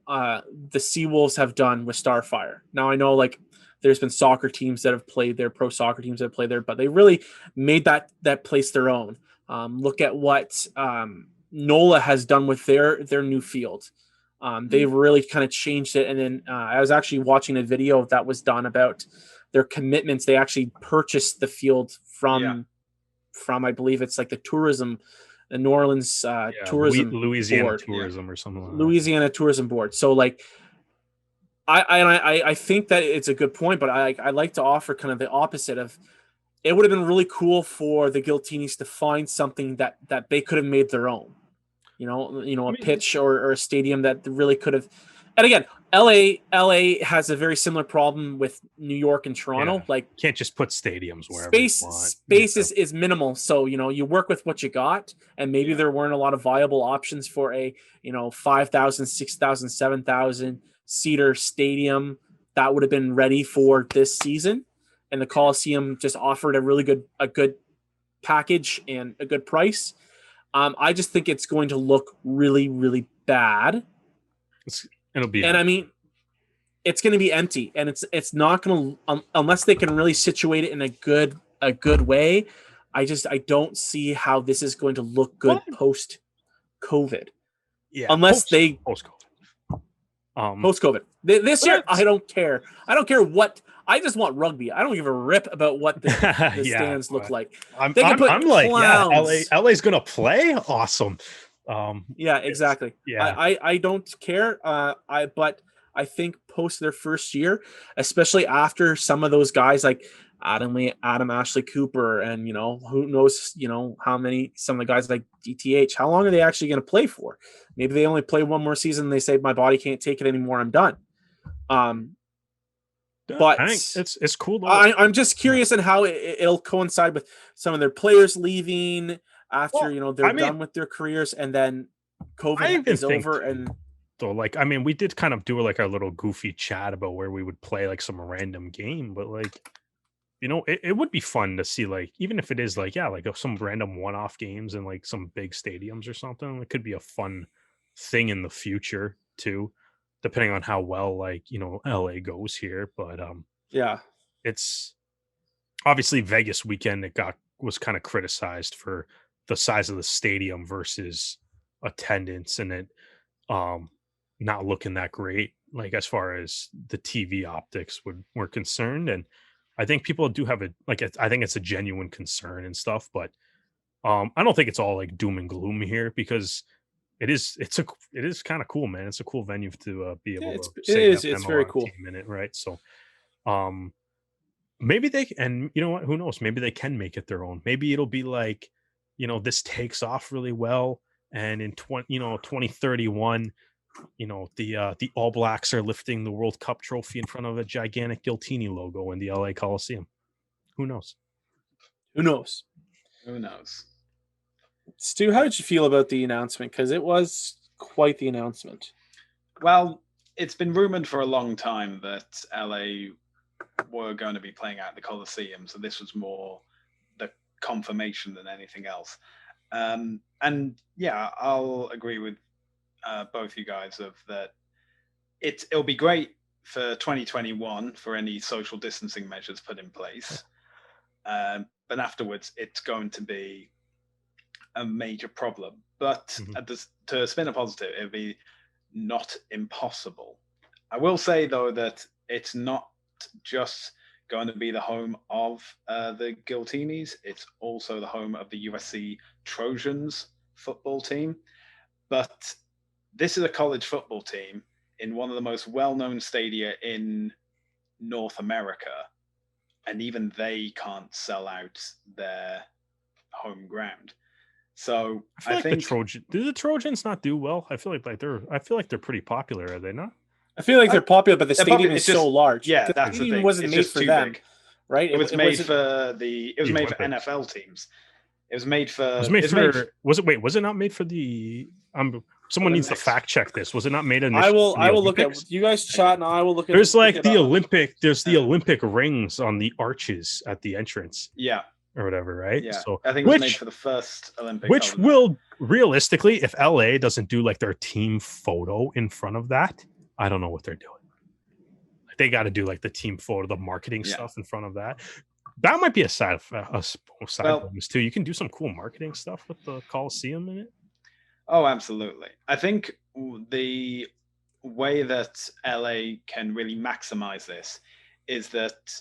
Seawolves have done with Starfire. Now I know like there's been soccer teams that have played there, pro soccer teams that have played there, but they really made that place their own. Look at what NOLA has done with their new field. They've really kind of changed it. And then I was actually watching a video that was done about their commitments. They actually purchased the field from I believe it's like the tourism, the New Orleans tourism Louisiana board. tourism or something like Louisiana tourism board. So like I think that it's a good point, but I like to offer kind of the opposite of it would have been really cool for the Giltinis to find something that they could have made their own. A pitch or a stadium that really could have. And again, LA has a very similar problem with New York and Toronto. Yeah. Like can't just put stadiums wherever you want. Space is minimal. So, you work with what you got, and maybe there weren't a lot of viable options for a, 5,000, 6,000, 7,000 seater stadium that would have been ready for this season. And the Coliseum just offered a good package and a good price. I just think it's going to look really, really bad. It'll be, and I mean, it's going to be empty, and it's not going to unless they can really situate it in a good way. I don't see how this is going to look good post COVID. Yeah, unless post COVID. Post COVID. This year, I don't care. I don't care what. I just want rugby. I don't give a rip about what the stands look like. I'm like, LA's gonna play. Awesome. Yeah, exactly. Yeah, I don't care. But I think post their first year, especially after some of those guys like Adam Ashley Cooper, and who knows, how many some of the guys like DTH, how long are they actually going to play for? Maybe they only play one more season and they say my body can't take it anymore, I'm done. But I think it's cool though. I'm just curious on how it'll coincide with some of their players leaving after they're done with their careers, and then COVID is over. And so like, I mean, we did kind of do like our little goofy chat about where we would play like some random game, but like, it would be fun to see, like, even if it is like, like some random one-off games in like some big stadiums or something. It could be a fun thing in the future too, depending on how well like LA goes here. But it's obviously Vegas weekend. Was kind of criticized for the size of the stadium versus attendance, and not looking that great, like as far as the TV optics were concerned. And I think people do have I think it's a genuine concern and stuff, but I don't think it's all like doom and gloom here, because it is kind of cool, man. It's a cool venue to be Yeah, able to it say you have is. an It's very MLR cool. team in it, right? So maybe and you know what, who knows, maybe they can make it their own. Maybe it'll be like, this takes off really well, and in 2031, the All Blacks are lifting the World Cup trophy in front of a gigantic Giltini logo in the LA Coliseum. Who knows? Who knows? Who knows? Stu, how did you feel about the announcement? Because it was quite the announcement. Well, it's been rumored for a long time that LA were going to be playing out the Coliseum, so this was more the confirmation than anything else. And yeah, I'll agree with both you guys of that. It'll be great for 2021 for any social distancing measures put in place, but afterwards it's going to be a major problem. But to spin a positive, it'll be not impossible. I will say though that it's not just going to be the home of the Giltinis. It's also the home of the USC Trojans football team. But this is a college football team in one of the most well-known stadia in North America, and even they can't sell out their home ground. So I think the Trojans not do well? I feel like they're pretty popular, are they not? I feel like they're popular, but the stadium is so large. Yeah, the that's the stadium thing. wasn't it's made just for too them, big. right? It was made for Olympics. NFL teams. It was made for. Was it not made for the? Someone needs to fact check this. Was it not made initially? I will look at you guys chat, and I will look at. There's like the Olympic. There's the Olympic rings on the arches at the entrance. Yeah. Or whatever, right? Yeah. So I think it was made for the first Olympics. Which will realistically, if LA doesn't do like their team photo in front of that, I don't know what they're doing. They got to do like the team photo, the marketing stuff in front of that. That might be a side bonus too. You can do some cool marketing stuff with the Coliseum in it. Oh, absolutely. I think the way that LA can really maximize this is that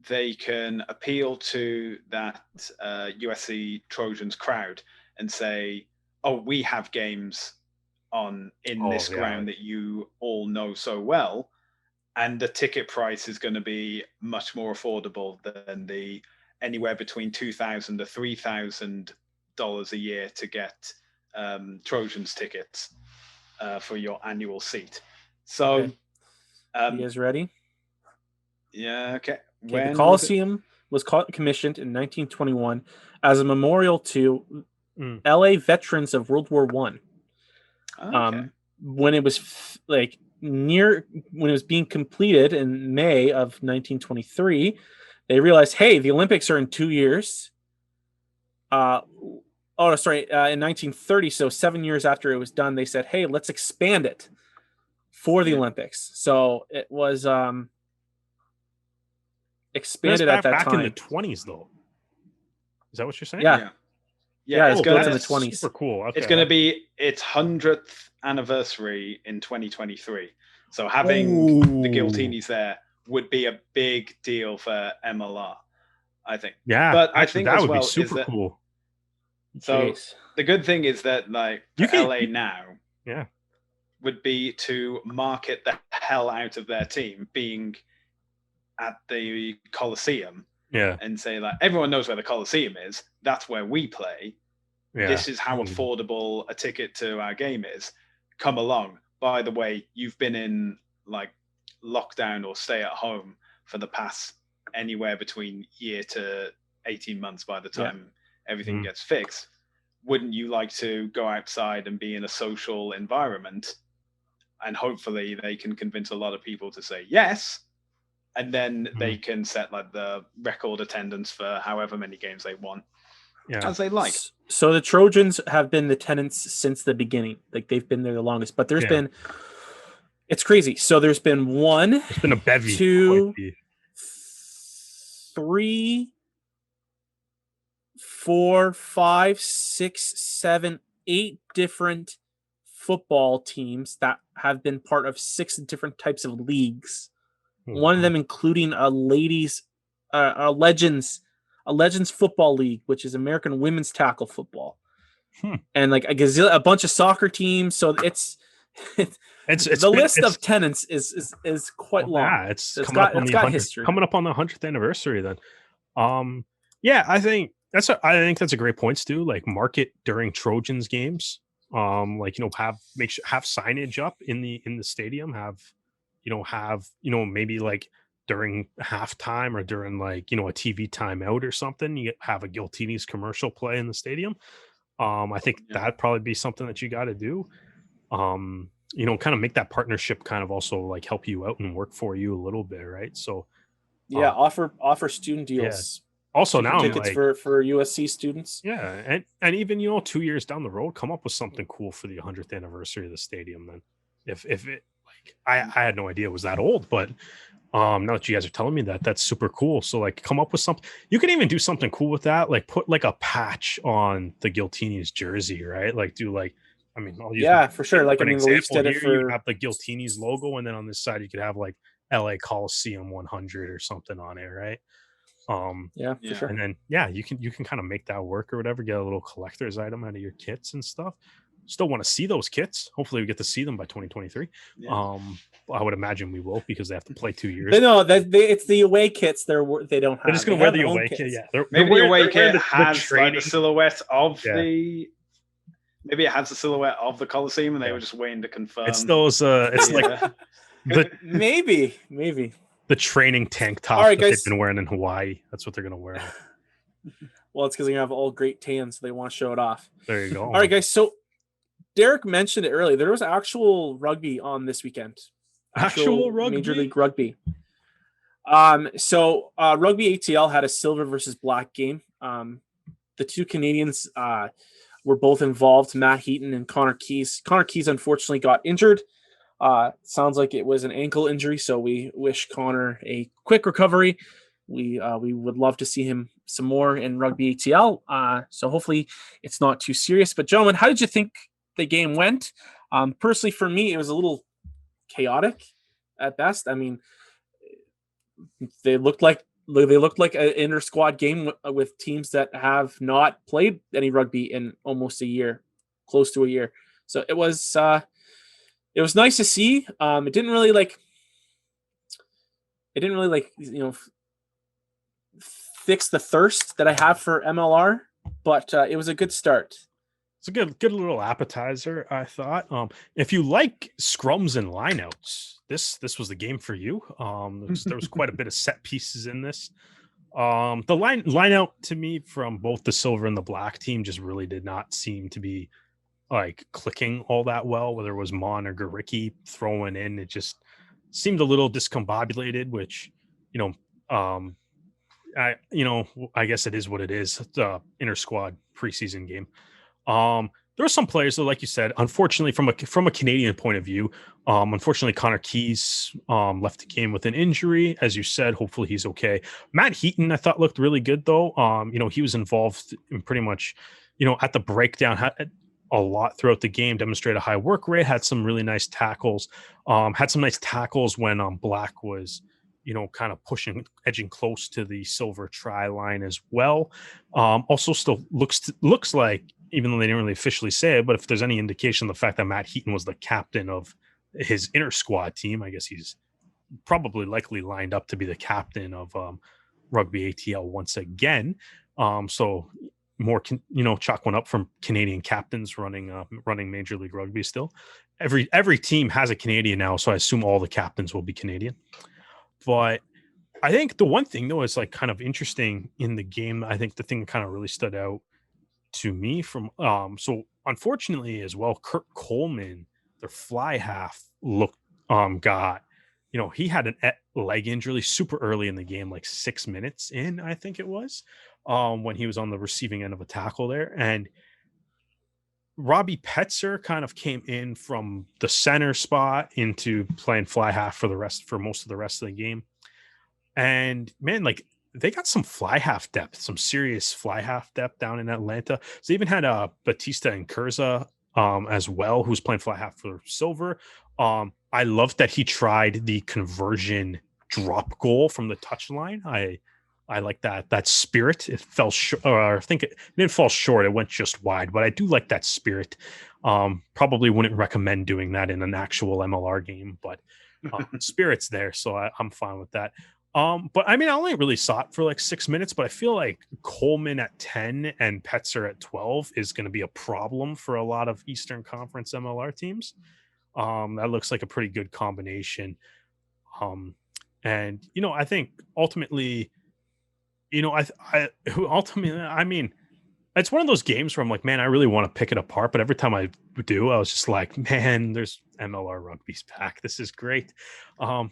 they can appeal to that USC Trojans crowd and say, "Oh, we have games in this ground that you all know so well, and the ticket price is going to be much more affordable than the anywhere between $2,000 to $3,000 a year to get Trojans tickets for your annual seat." So, you guys ready? Yeah. Okay. The Coliseum was commissioned in 1921 as a memorial to LA veterans of World War I. When it was when it was being completed in May of 1923, they realized, hey, the Olympics are in 2 years. In 1930, so 7 years after it was done, they said, hey, let's expand it for the Olympics. So it was expanded at that back time. In the 20s, though. Is that what you're saying? Yeah, it's built in the 20s. Super cool. Okay. It's going to be its 100th anniversary in 2023. So having the Giltinis there would be a big deal for MLR, I think. Yeah, but I think that as would well be super cool. So the good thing is that LA now would be to market the hell out of their team being at the Coliseum, and say everyone knows where the Coliseum is. That's where we play. Yeah. This is how affordable a ticket to our game is. Come along. By the way, you've been in lockdown or stay at home for the past anywhere between year to 18 months by the time everything gets fixed. Wouldn't you like to go outside and be in a social environment? And hopefully they can convince a lot of people to say yes. And then they can set the record attendance for however many games they want, as they like. So the Trojans have been the tenants since the beginning. They've been there the longest. But there's been, it's crazy. So there's been there's been a bevy, 2, 3, 4, 5, 6, 7, 8 different football teams that have been part of 6 different types of leagues. Oh, One of wow. them including a legends football league, which is American women's tackle football, and like a bunch of soccer teams. So it's the list of tenants is quite long. Yeah, it's got history. Coming up on the 100th anniversary then. Yeah, I think that's a great point, Stu. Like market during Trojans games. Like, you know, have signage up in the stadium, maybe like during halftime or during like, you know, a TV timeout or something, you have a Giltini's commercial play in the stadium. I think that'd probably be something that you got to do. You know, kind of make that partnership kind of also like help you out and work for you a little bit, right? So yeah, offer student deals. Yeah. Also now tickets like, for USC students. Yeah, and even, you know, 2 years down the road, come up with something cool for the 100th anniversary of the stadium. Then, if it like I had no idea it was that old, but now that you guys are telling me that, that's super cool. So like, come up with something. You can even do something cool with that, like put like a patch on the Giltini's jersey, right? Like do like, I mean, for sure. Like, I mean, the Leafs did it for. You have the Giltini's logo, and then on this side you could have like LA Coliseum 100 or something on it, right? For sure. And then you can kind of make that work or whatever, get a little collector's item out of your kits and stuff. Still want to see those kits. Hopefully we get to see them by 2023. I would imagine we will, because they have to play 2 years. No, it's the away kits. They don't have. They're just gonna wear the away kit. Yeah, maybe the away kit has like the silhouette of the. Maybe it has the silhouette of the Coliseum, and they were just waiting to confirm. It's those. It's like maybe the training tank top that they've been wearing in Hawaii. That's what they're gonna wear. Well, it's because they have all great tans, so they want to show it off. There you go. All right, guys. So Derek mentioned it earlier. There was actual rugby on this weekend. Actual rugby? Major League Rugby. So Rugby ATL had a silver versus black game. The two Canadians were both involved, Matt Heaton and Connor Keys. Connor Keys unfortunately got injured. Sounds like it was an ankle injury, so we wish Connor a quick recovery. We would love to see him some more in Rugby ATL. So hopefully it's not too serious. But gentlemen, how did you think the game went? Personally, for me, it was a little chaotic at best. I mean, they looked like an inter-squad game with teams that have not played any rugby in almost a year, close to a year. So it was nice to see. It didn't really fix the thirst that I have for MLR, but it was a good start. It's a good little appetizer, I thought. If you like scrums and lineouts, this was the game for you. There was quite a bit of set pieces in this. The lineout to me from both the silver and the black team just really did not seem to be like clicking all that well. Whether it was Mon or Garicki throwing in, it just seemed a little discombobulated. Which, I guess it is what it is. It's a inter-squad preseason game. There were some players, though, like you said, unfortunately, from a Canadian point of view, unfortunately, Connor Keys left the game with an injury. As you said, hopefully he's okay. Matt Heaton, I thought, looked really good, though. He was involved in pretty much, at the breakdown, had a lot throughout the game, demonstrated a high work rate, had some really nice tackles, when Black was, kind of edging close to the silver try line as well. Also still looks like, even though they didn't really officially say it, but if there's any indication, the fact that Matt Heaton was the captain of his inter-squad team, I guess he's probably likely lined up to be the captain of Rugby ATL once again. So more, chalk one up from Canadian captains running Major League Rugby still. Every team has a Canadian now, so I assume all the captains will be Canadian. But I think the one thing, though, is like kind of interesting in the game. I think the thing that kind of really stood out to me from so unfortunately as well, Kurt Coleman, their fly half, he had an leg injury super early in the game, like 6 minutes in, I think it was, when he was on the receiving end of a tackle there. And Robbie Petzer kind of came in from the center spot into playing fly half for most of the rest of the game. And man, like, they got some fly half depth, some serious fly half depth down in Atlanta. So they even had Batista and Kurza as well, who's playing fly half for silver. I love that he tried the conversion drop goal from the touchline. I like that spirit. It fell short, or I think it didn't fall short. It went just wide, but I do like that spirit. Probably wouldn't recommend doing that in an actual MLR game, but spirit's there, so I'm fine with that. But I mean, I only really saw it for like 6 minutes, but I feel like Coleman at 10 and Petzer at 12 is going to be a problem for a lot of Eastern Conference MLR teams. That looks like a pretty good combination. And I think ultimately, I mean, it's one of those games where I'm like, man, I really want to pick it apart, but every time I do, I was just like, man, there's MLR rugby's back. This is great.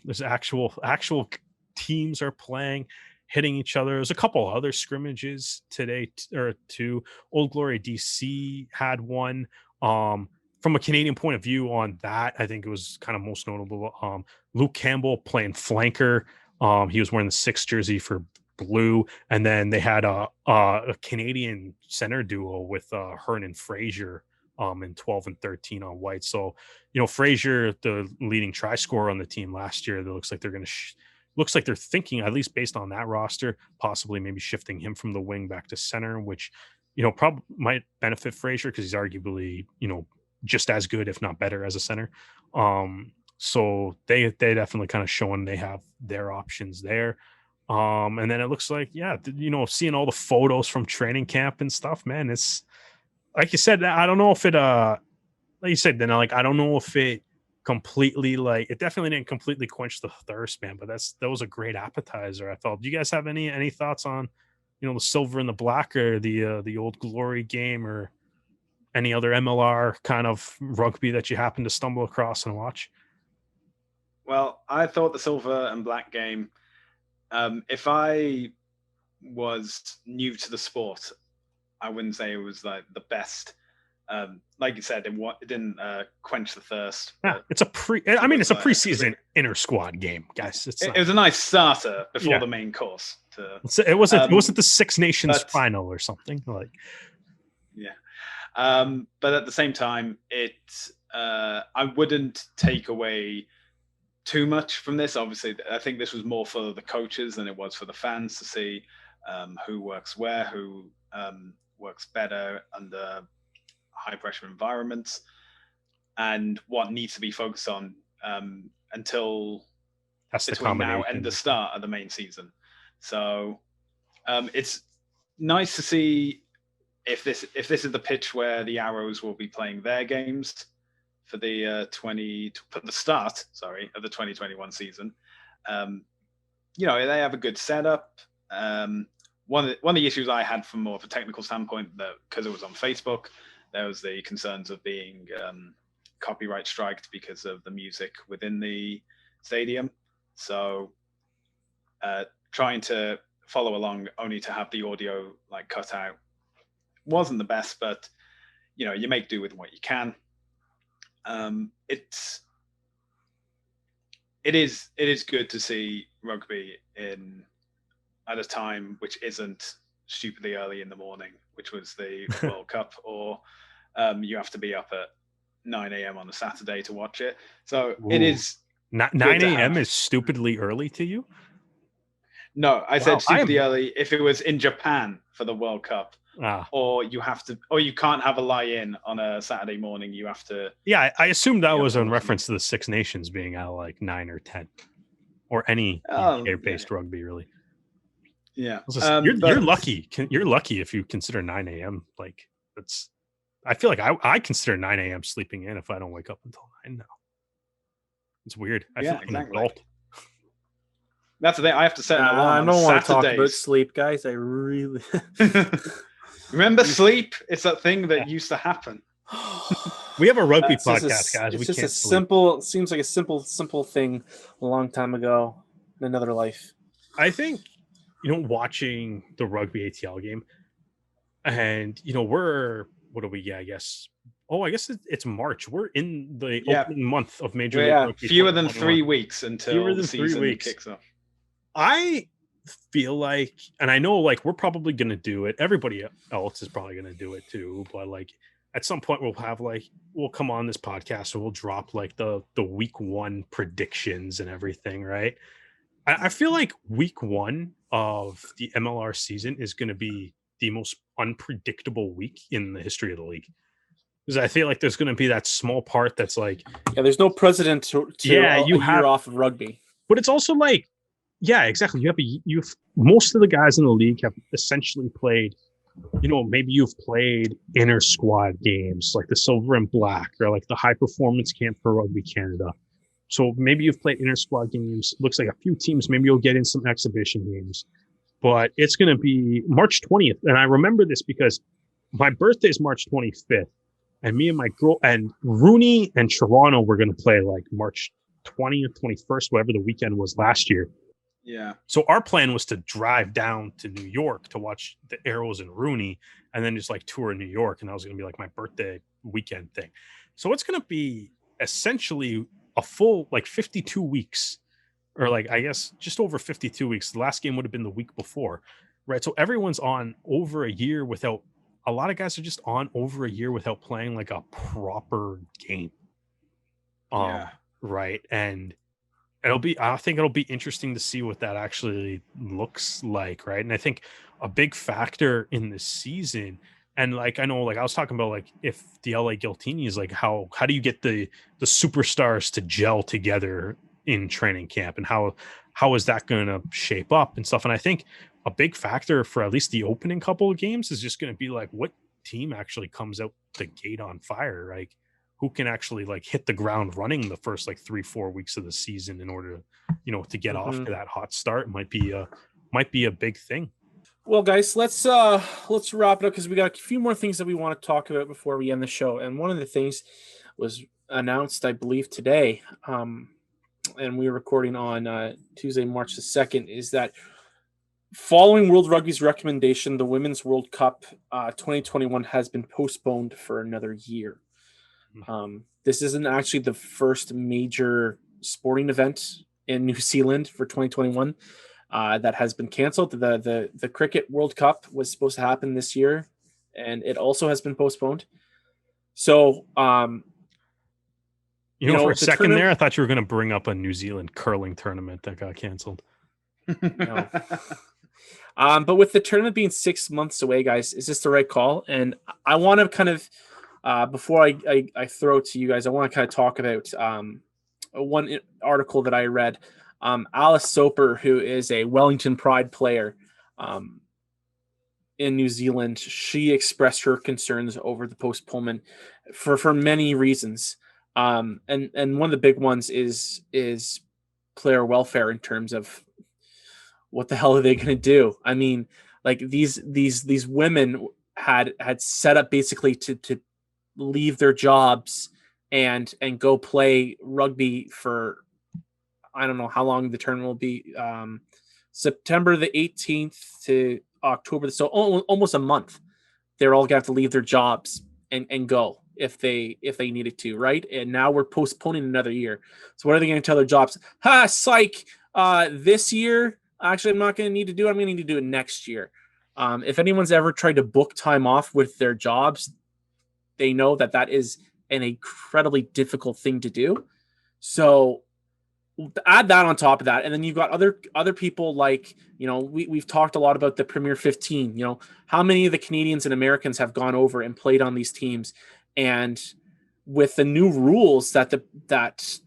There's actual teams are playing, hitting each other. There's a couple other scrimmages today, or two. Old Glory DC had one. From a Canadian point of view on that, I think it was kind of most notable. Luke Campbell playing flanker. He was wearing the 6 jersey for blue, and then they had a Canadian center duo with Hearn and Frazier in 12 and 13 on white. So Frazier, the leading try scorer on the team last year, that looks like they're going to looks like they're thinking, at least based on that roster, possibly maybe shifting him from the wing back to center, which probably might benefit Frazier because he's arguably just as good, if not better, as a center. So they definitely kind of showing they have their options there. And then it looks like, seeing all the photos from training camp and stuff, man, it's like you said, I don't know if it, like you said, then I don't know if it completely, it definitely didn't completely quench the thirst, man, but that was a great appetizer, I felt. Do you guys have any thoughts on, the silver and the black, or the Old Glory game, or any other MLR kind of rugby that you happen to stumble across and watch? Well, I thought the silver and black game, if I was new to the sport, I wouldn't say it was like the best. Like you said, it didn't quench the thirst. Yeah, it's a preseason inter squad game, guys. It was a nice starter before the main course. It wasn't the Six Nations final or something like. Yeah, but at the same time, I wouldn't take away too much from this. Obviously, I think this was more for the coaches than it was for the fans to see who works where, who works better under high pressure environments, and what needs to be focused on until between now and the start of the main season. So it's nice to see if this is the pitch where the Arrows will be playing their games for the start of the 2021 season. They have a good setup. One of the issues I had from more of a technical standpoint, that because it was on Facebook, there was the concerns of being copyright striked because of the music within the stadium. So trying to follow along only to have the audio cut out wasn't the best, but you make do with what you can. It is good to see rugby at a time which isn't stupidly early in the morning, which was the World Cup, or you have to be up at 9 a.m. on a Saturday to watch it. So it is 9 a.m. is stupidly early to you? No, I said stupidly early if it was in Japan for the World Cup. Or you can't have a lie-in on a Saturday morning. You have to. Yeah, I assumed that was in reference to the Six Nations being at 9 or 10, or any air-based rugby, really. Yeah, you're lucky. You're lucky if you consider 9 a.m. That's. I feel like I consider 9 a.m. sleeping in if I don't wake up until 9 now. It's weird. I feel like an adult. That's the thing. I have to set an alarm. I don't want to talk about sleep, guys. I really. Remember sleep? It's that thing that used to happen. We have a rugby podcast, guys. It's just a simple. It seems like a simple thing a long time ago in another life. I think watching the rugby ATL game, and we're what do we? Yeah, I guess. Oh, I guess it's March. We're in the opening month of Major League Rugby. Fewer than 3 weeks until the season kicks off. I feel like, and I know we're probably going to do it. Everybody else is probably going to do it too. But at some point we'll come on this podcast and we'll drop like the week 1 predictions and everything, right? I feel like week 1 of the MLR season is going to be the most unpredictable week in the history of the league. Because I feel like there's going to be that small part that's like, there's no precedent to a year off of rugby. But it's also like, yeah, exactly. You've most of the guys in the league have essentially played, maybe you've played inter squad games like the Silver and Black or like the High Performance Camp for Rugby Canada. So maybe you've played inter squad games. Looks like a few teams. Maybe you'll get in some exhibition games. But it's going to be March 20th. And I remember this because my birthday is March 25th. And me and my girl and Rooney and Toronto were going to play like March 20th, 21st, whatever the weekend was last year. Yeah. So our plan was to drive down to New York to watch the Arrows and Rooney and then just like tour New York. And that was going to be like my birthday weekend thing. So it's going to be essentially a full like 52 weeks or like, I guess just over 52 weeks. The last game would have been the week before, right? So everyone's on over a year without, a lot of guys are just on over a year without playing like a proper game. Right. And I think it'll be interesting to see what that actually looks like. Right. And I think a big factor in the season, and like, I know, like I was talking about, like if the LA Guiltini is like, how do you get the superstars to gel together in training camp, and how is that going to shape up and stuff. And I think a big factor for at least the opening couple of games is just going to be like what team actually comes out the gate on fire. Like who can actually like hit the ground running the first like 3-4 weeks of the season in order, to get off to that hot start might be a big thing. Well, guys, let's wrap it up because we got a few more things that we want to talk about before we end the show. And one of the things was announced, I believe, today, and we were recording on Tuesday, March the 2nd, is that following World Rugby's recommendation, the Women's World Cup 2021 has been postponed for another year. This isn't actually the first major sporting event in New Zealand for 2021 that has been canceled. The Cricket World Cup was supposed to happen this year, and it also has been postponed. So, for a second there, I thought you were going to bring up a New Zealand curling tournament that got canceled. No. But with the tournament being 6 months away, guys, is this the right call? And I want to kind of, before I throw it to you guys, I want to kind of talk about one article that I read. Alice Soper, who is a Wellington Pride player in New Zealand, she expressed her concerns over the postponement for many reasons. And one of the big ones is player welfare in terms of what the hell are they going to do? I mean, like these women had set up basically to leave their jobs and go play rugby for, I don't know how long the tournament will be, September the 18th to October. So almost a month. They're all going to have to leave their jobs and go if they needed to, right? And now we're postponing another year. So what are they going to tell their jobs? Psych, this year, actually, I'm not going to need to do it. I'm going to need to do it next year. If anyone's ever tried to book time off with their jobs, they know that is an incredibly difficult thing to do. So add that on top of that, and then you've got other people like, we've talked a lot about the Premier 15. How many of the Canadians and Americans have gone over and played on these teams, and with the new rules that the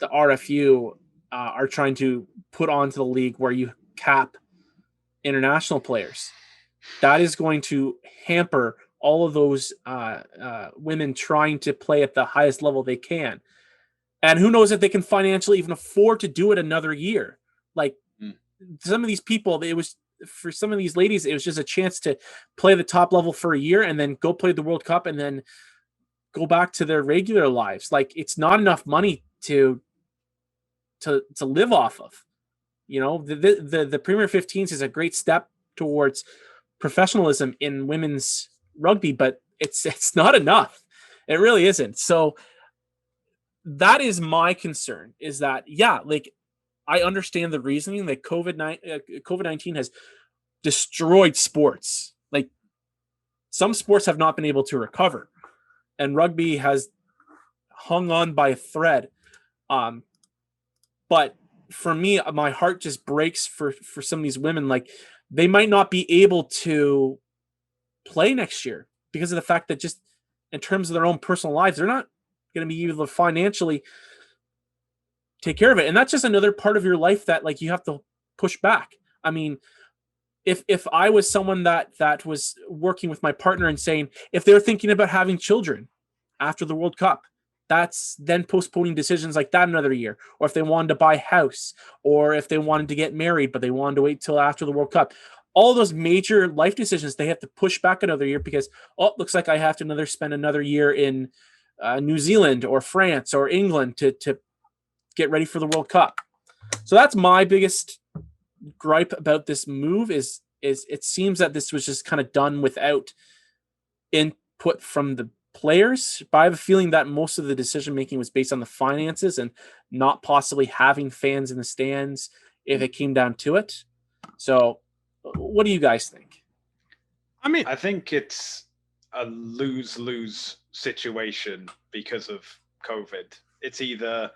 RFU are trying to put onto the league, where you cap international players, that is going to hamper all of those women trying to play at the highest level they can. And who knows if they can financially even afford to do it another year. Like some of these people, for some of these ladies, it was just a chance to play the top level for a year and then go play the World Cup and then go back to their regular lives. Like it's not enough money to live off of. The Premier 15s is a great step towards professionalism in women's rugby, but it's not enough. It really isn't. So that is my concern, is that, like I understand the reasoning that COVID-19 has destroyed sports. Like some sports have not been able to recover. and rugby has hung on by a thread. But for me, my heart just breaks for some of these women. Like, they might not be able to play next year because of the fact that, just in terms of their own personal lives, they're not going to be able to financially take care of it. And that's just another part of your life that, like, you have to push back. I mean, if I was someone that was working with my partner and saying, if they're thinking about having children after the World Cup, that's then postponing decisions like that another year. Or if they wanted to buy a house, or if they wanted to get married, but they wanted to wait till after the World Cup. All those major life decisions, they have to push back another year because, oh, it looks like I have to spend another year in New Zealand or France or England to get ready for the World Cup. So that's my biggest gripe about this move is it seems that this was just kind of done without input from the players. But I have a feeling that most of the decision making was based on the finances and not possibly having fans in the stands if it came down to it. So what do you guys think? I mean, I think it's a lose-lose situation because of COVID. It's either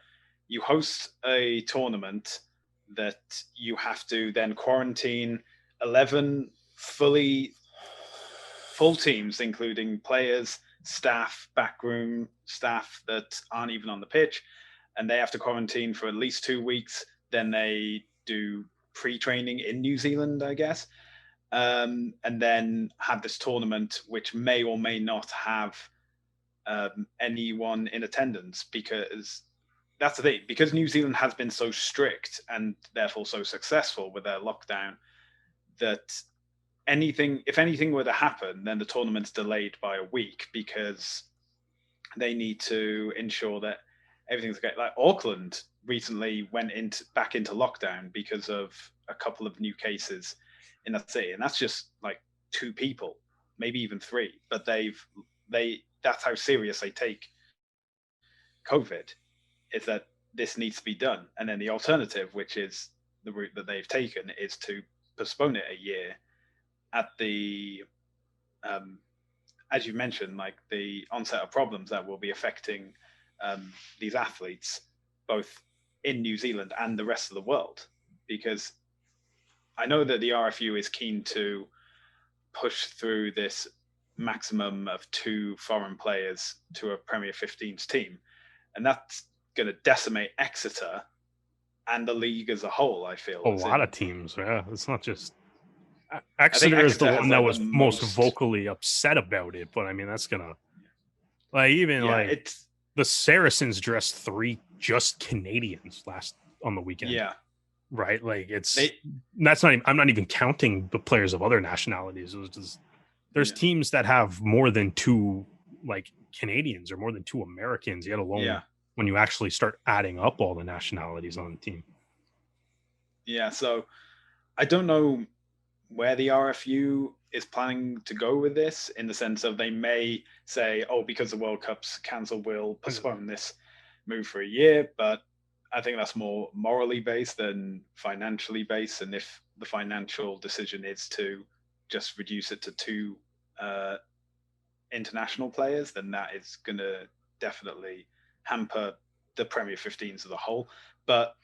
you host a tournament that you have to then quarantine 11 full teams, including players, staff, backroom staff that aren't even on the pitch, and they have to quarantine for at least 2 weeks. Then they do pre-training in New Zealand, I guess, and then have this tournament, which may or may not have anyone in attendance, because that's the thing. Because New Zealand has been so strict and therefore so successful with their lockdown, that if anything were to happen, then the tournament's delayed by a week because they need to ensure that everything's okay. Like Auckland recently went back into lockdown because of a couple of new cases in that city, and that's just like 2 people, maybe even 3. But that's how serious they take COVID, is that this needs to be done. And then the alternative, which is the route that they've taken, is to postpone it a year at the as you mentioned, like the onset of problems that will be affecting these athletes both in New Zealand and the rest of the world. Because I know that the RFU is keen to push through this maximum of 2 foreign players to a Premier 15s team, and that's going to decimate Exeter and the league as a whole. I feel a lot of teams. Yeah, it's not just Exeter is the one that was most vocally upset about it, but I mean that's gonna it's the Saracens dressed 3 just Canadians on the weekend. Yeah, right. Like that's not. I'm not even counting the players of other nationalities. It was just there's teams that have more than 2 like Canadians or more than 2 Americans, yet alone when you actually start adding up all the nationalities on the team. Yeah, so I don't know where the RFU is planning to go with this, in the sense of they may say, oh, because the World Cup's cancelled, we'll postpone this move for a year. But I think that's more morally based than financially based. And if the financial decision is to just reduce it to 2 international players, then that is going to definitely hamper the Premier 15s as a whole. But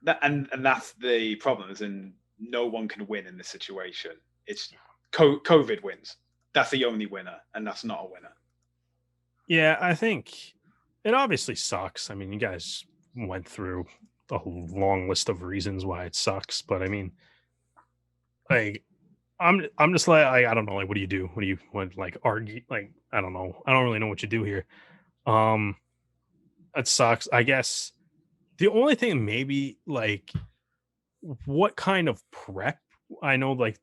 that's the problem, is in no one can win in this situation. It's COVID wins. That's the only winner, and that's not a winner. Yeah, I think it obviously sucks. I mean, you guys went through a long list of reasons why it sucks, but I mean, like, I'm just like, I don't know, like, what do you do? What do you like argue? Like, I don't know. I don't really know what you do here. It sucks. I guess the only thing maybe, like, what kind of prep? I know, like,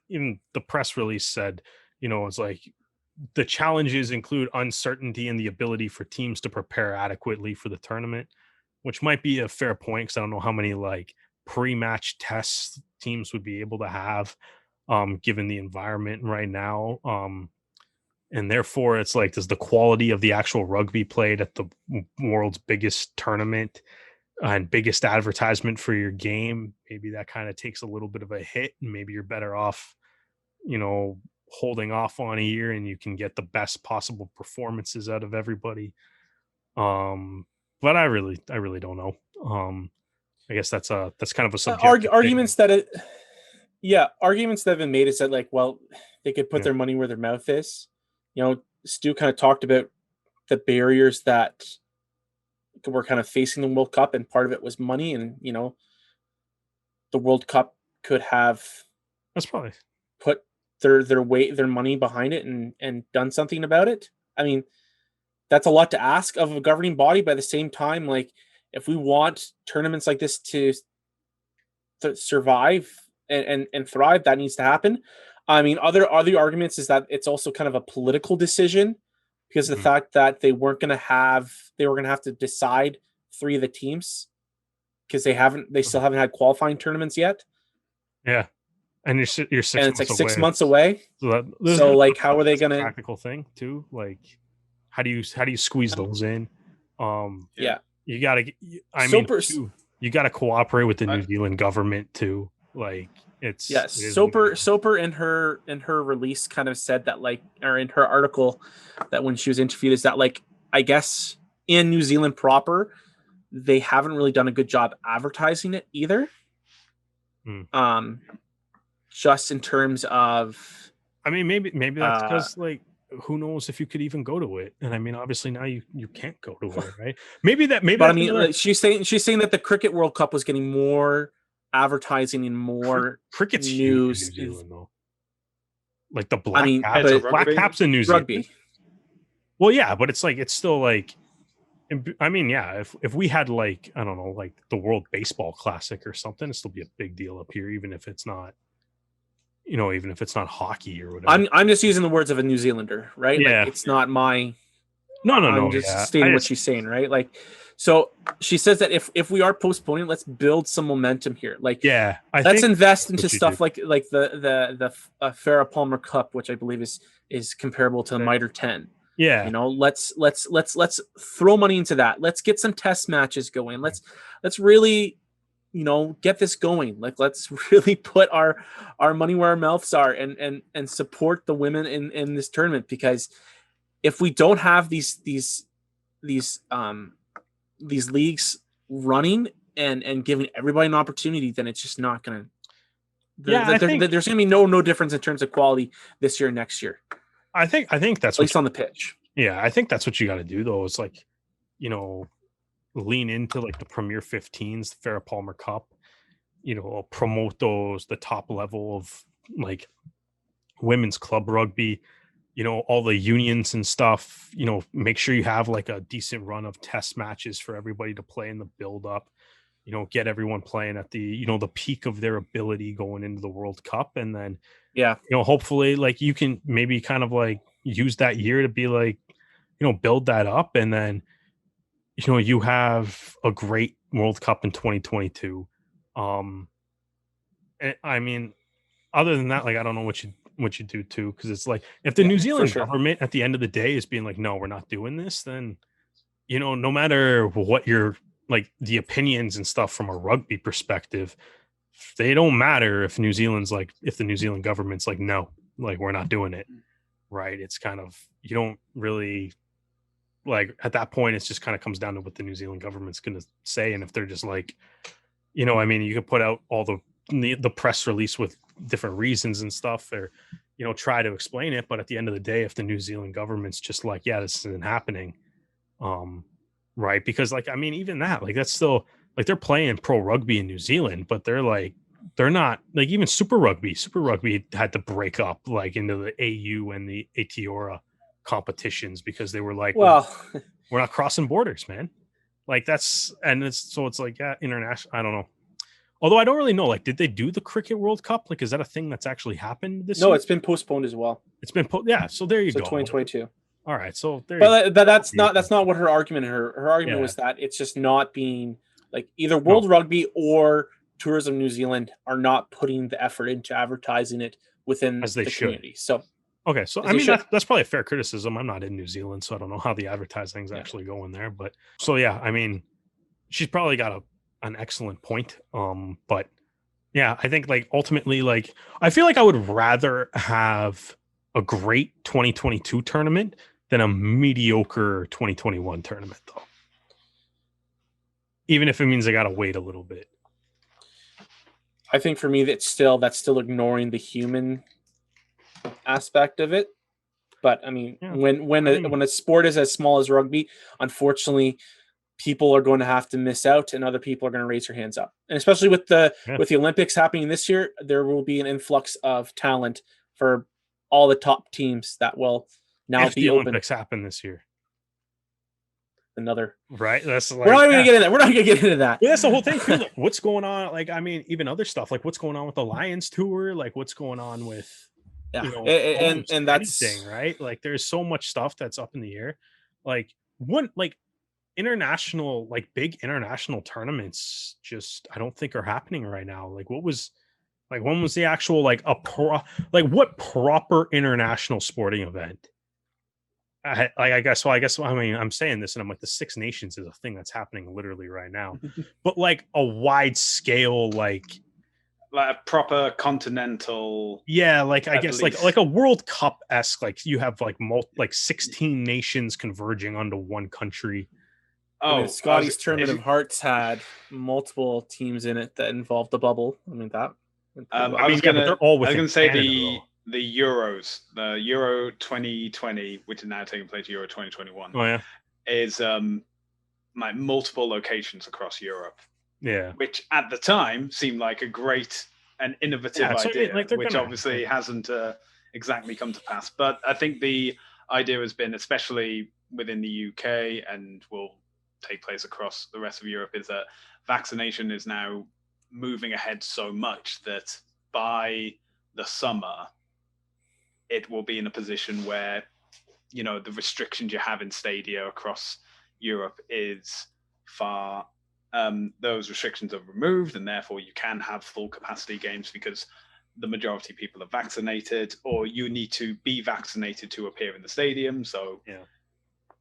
in the press release said, it's like the challenges include uncertainty and the ability for teams to prepare adequately for the tournament, which might be a fair point because I don't know how many like pre-match tests teams would be able to have, given the environment right now. And therefore, it's like, does the quality of the actual rugby played at the world's biggest tournament and biggest advertisement for your game, maybe that kind of takes a little bit of a hit, and maybe you're better off, holding off on a year and you can get the best possible performances out of everybody. But I really don't know. I guess that's kind of a subjective arguments that arguments that have been made is that, like, well, they could put their money where their mouth is. Stu kind of talked about the barriers that were kind of facing the World Cup, and part of it was money, and the World Cup could have put their money behind it and done something about it. I mean, that's a lot to ask of a governing body, but at the same time, like, if we want tournaments like this to survive and thrive, that needs to happen. I mean, other arguments is that it's also kind of a political decision, because of the fact that they were going to have to decide 3 of the teams, because they still haven't had qualifying tournaments yet. Yeah. And you're 6 months away. And it's like 6 months away. So like, how are they going to practical thing too? Like, how do you squeeze those in? You gotta. You gotta cooperate with the New Zealand government too. Like, Soper in her release kind of said that, like, or in her article, that when she was interviewed, is that, like, I guess in New Zealand proper, they haven't really done a good job advertising it either. Just in terms of, I mean, maybe that's because, like, who knows if you could even go to it? And I mean, obviously now you can't go to it, right? But I mean, like, she's saying that the Cricket World Cup was getting more advertising and more cricket's news. Huge in New Zealand, though. Like the black caps in New Zealand. Rugby. Well, yeah, but it's like, it's still like, I mean, yeah, if we had, like, I don't know, like the World Baseball Classic or something, it'd still be a big deal up here, even if it's not, even if it's not hockey or whatever. I'm just using the words of a New Zealander, right? Yeah. Like, it's not my. No. I'm just stating what she's saying, right? Like, so she says that if we are postponing, let's build some momentum here. Like, yeah, let's invest into stuff like the Farrah Palmer Cup, which I believe is comparable to the Mitre 10. Yeah, let's throw money into that. Let's get some test matches going. Let's really, get this going. Like, let's really put our money where our mouths are and support the women in this tournament, because if we don't have these leagues running and giving everybody an opportunity, then it's just not going to. There's going to be no difference in terms of quality this year and next year. I think that's at least on the pitch. Yeah, I think that's what you got to do, though. It's like, lean into, like, the Premier 15s, the Farrah Palmer Cup. Promote the top level of, like, women's club rugby. All the unions and stuff. Make sure you have, like, a decent run of test matches for everybody to play in the build up. Get everyone playing at the the peak of their ability going into the World Cup, and then hopefully, like, you can maybe kind of, like, use that year to be like, build that up, and then you have a great World Cup in 2022. I mean, other than that, like, I don't know what you do too, because it's like, if the New Zealand government at the end of the day is being like, no, we're not doing this, then no matter what your, like, the opinions and stuff from a rugby perspective, they don't matter if the New Zealand government's like, no, like, we're not doing it, right? It's kind of, you don't really, like, at that point, it's just kind of comes down to what the New Zealand government's going to say. And if they're just like, I mean, you could put out all the press release with different reasons and stuff, or try to explain it, but at the end of the day, if the New Zealand government's just like, yeah, this isn't happening, right? Because, like, I mean, even that, like, that's still, like, they're playing pro rugby in New Zealand, but they're not, like, even Super Rugby had to break up, like, into the AU and the Aotearoa competitions, because they were like, well, we're not crossing borders, man. Like, it's like, yeah, international, I don't know. Although I don't really know, like, did they do the Cricket World Cup? Like, is that a thing that's actually happened this year? No, it's been postponed as well. It's been so there you go. 2022. All right, so there. But that's not what her argument. Her argument was that it's just not being, like, either World Rugby or Tourism New Zealand are not putting the effort into advertising it within the community. So okay, so I mean, that's probably a fair criticism. I'm not in New Zealand, so I don't know how the advertising's actually going there. But so yeah, I mean, she's probably got an excellent point. But yeah, I think, like, ultimately, like, I feel like I would rather have a great 2022 tournament than a mediocre 2021 tournament, though. Even if it means I got to wait a little bit. I think for me, that's still ignoring the human aspect of it. But I mean, when a sport is as small as rugby, unfortunately, people are going to have to miss out, and other people are going to raise their hands up. And especially with the Olympics happening this year, there will be an influx of talent for all the top teams that will now if be the open. Olympics happen this year. Another right. That's like, we're not even gonna get into that. We're not gonna get into that. Well, that's the whole thing too. Like, what's going on? Like, I mean, even other stuff. Like, what's going on with the Lions tour? Like, what's going on with and that's anything, right? Like, there's so much stuff that's up in the air. Like, international, like big international tournaments, just I don't think are happening right now. Like, when was the actual what proper international sporting event? I guess I mean, I'm saying this and I'm like, the Six Nations is a thing that's happening literally right now, but like a wide scale, like a proper continental. Yeah. Like, I guess like a World Cup-esque, like you have like 16 nations converging onto one country. I mean, Scotty's Tournament of Hearts had multiple teams in it that involved the bubble. I mean, that. I was going to say the Euros, the Euro 2020, which is now taking place Euro 2021. Oh yeah, is like multiple locations across Europe. Yeah, which at the time seemed like a great and innovative idea, which obviously hasn't exactly come to pass. But I think the idea has been, especially within the UK and will take place across the rest of Europe, is that vaccination is now moving ahead so much that by the summer, it will be in a position where, the restrictions you have in stadia across Europe is far, those restrictions are removed, and therefore you can have full capacity games because the majority of people are vaccinated, or you need to be vaccinated to appear in the stadium. So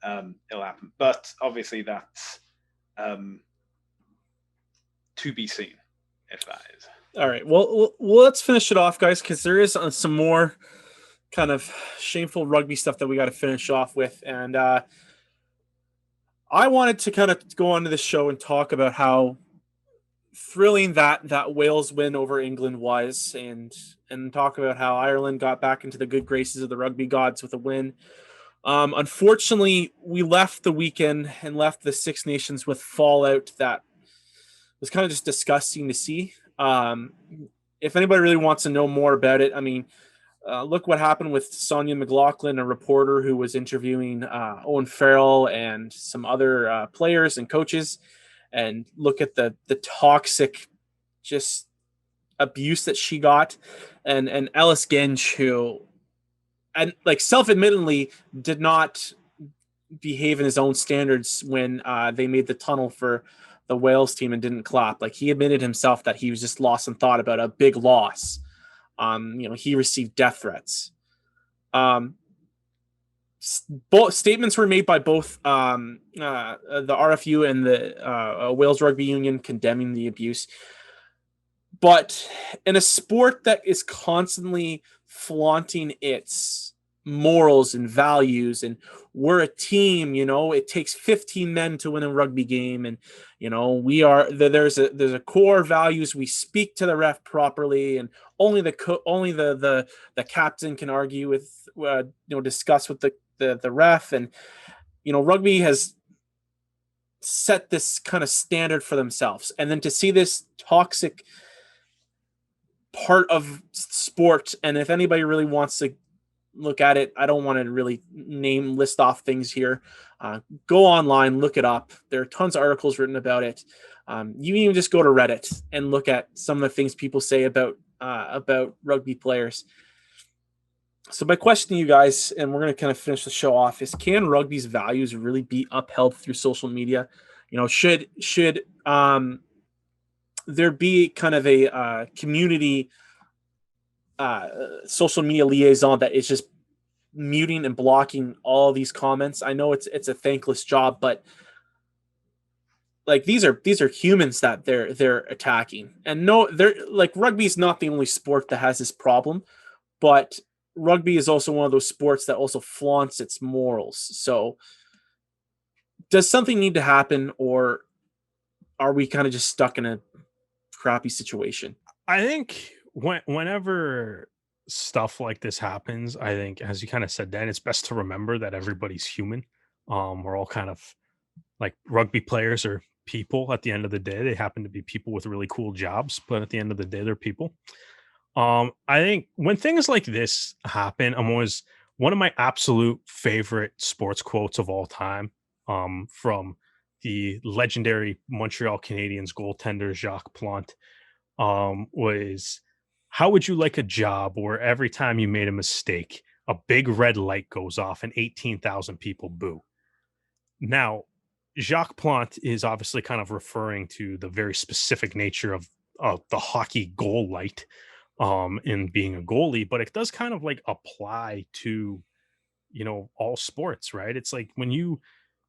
it'll happen. But obviously that's to be seen if that is. All right. Well, let's finish it off, guys, because there is some more kind of shameful rugby stuff that we got to finish off with. And I wanted to kind of go on to the show and talk about how thrilling that Wales win over England was, and talk about how Ireland got back into the good graces of the rugby gods with a win. Unfortunately, we left the weekend and left the Six Nations with fallout that was kind of just disgusting to see. If anybody really wants to know more about it, I mean, look what happened with Sonia McLaughlin, a reporter who was interviewing Owen Farrell and some other players and coaches, and look at the toxic just abuse that she got, and Ellis Genge, who, and like self-admittedly did not behave in his own standards when they made the tunnel for the Wales team and didn't clap. Like, he admitted himself that he was just lost in thought about a big loss. He received death threats. Both statements were made by both the RFU and the Wales Rugby Union condemning the abuse. But in a sport that is constantly flaunting its morals and values, and we're a team, it takes 15 men to win a rugby game, and we are there's a core values. We speak to the ref properly, and only the captain can argue with discuss with the ref, and rugby has set this kind of standard for themselves, and then to see this toxic part of sport, and if anybody really wants to look at it, I don't want to really list off things here. Go online, look it up. There are tons of articles written about it. You even just go to Reddit and look at some of the things people say about rugby players. So my question to you guys, and we're going to kind of finish the show off, is: can rugby's values really be upheld through social media? Should there be kind of a community social media liaison that is just muting and blocking all these comments? I know it's a thankless job, but like these are humans that they're attacking. And no, they're like, rugby is not the only sport that has this problem, but rugby is also one of those sports that also flaunts its morals. So does something need to happen, or are we kind of just stuck in a crappy situation? I think whenever stuff like this happens, I think, as you kind of said, Dan, it's best to remember that everybody's human. We're all kind of like rugby players are people at the end of the day. They happen to be people with really cool jobs, but at the end of the day, they're people. I think when things like this happen, I'm always one of my absolute favorite sports quotes of all time, from the legendary Montreal Canadiens goaltender Jacques Plante, was, how would you like a job where every time you made a mistake, a big red light goes off and 18,000 people boo? Now, Jacques Plante is obviously kind of referring to the very specific nature of the hockey goal light, in being a goalie, but it does kind of like apply to, all sports, right? It's like when you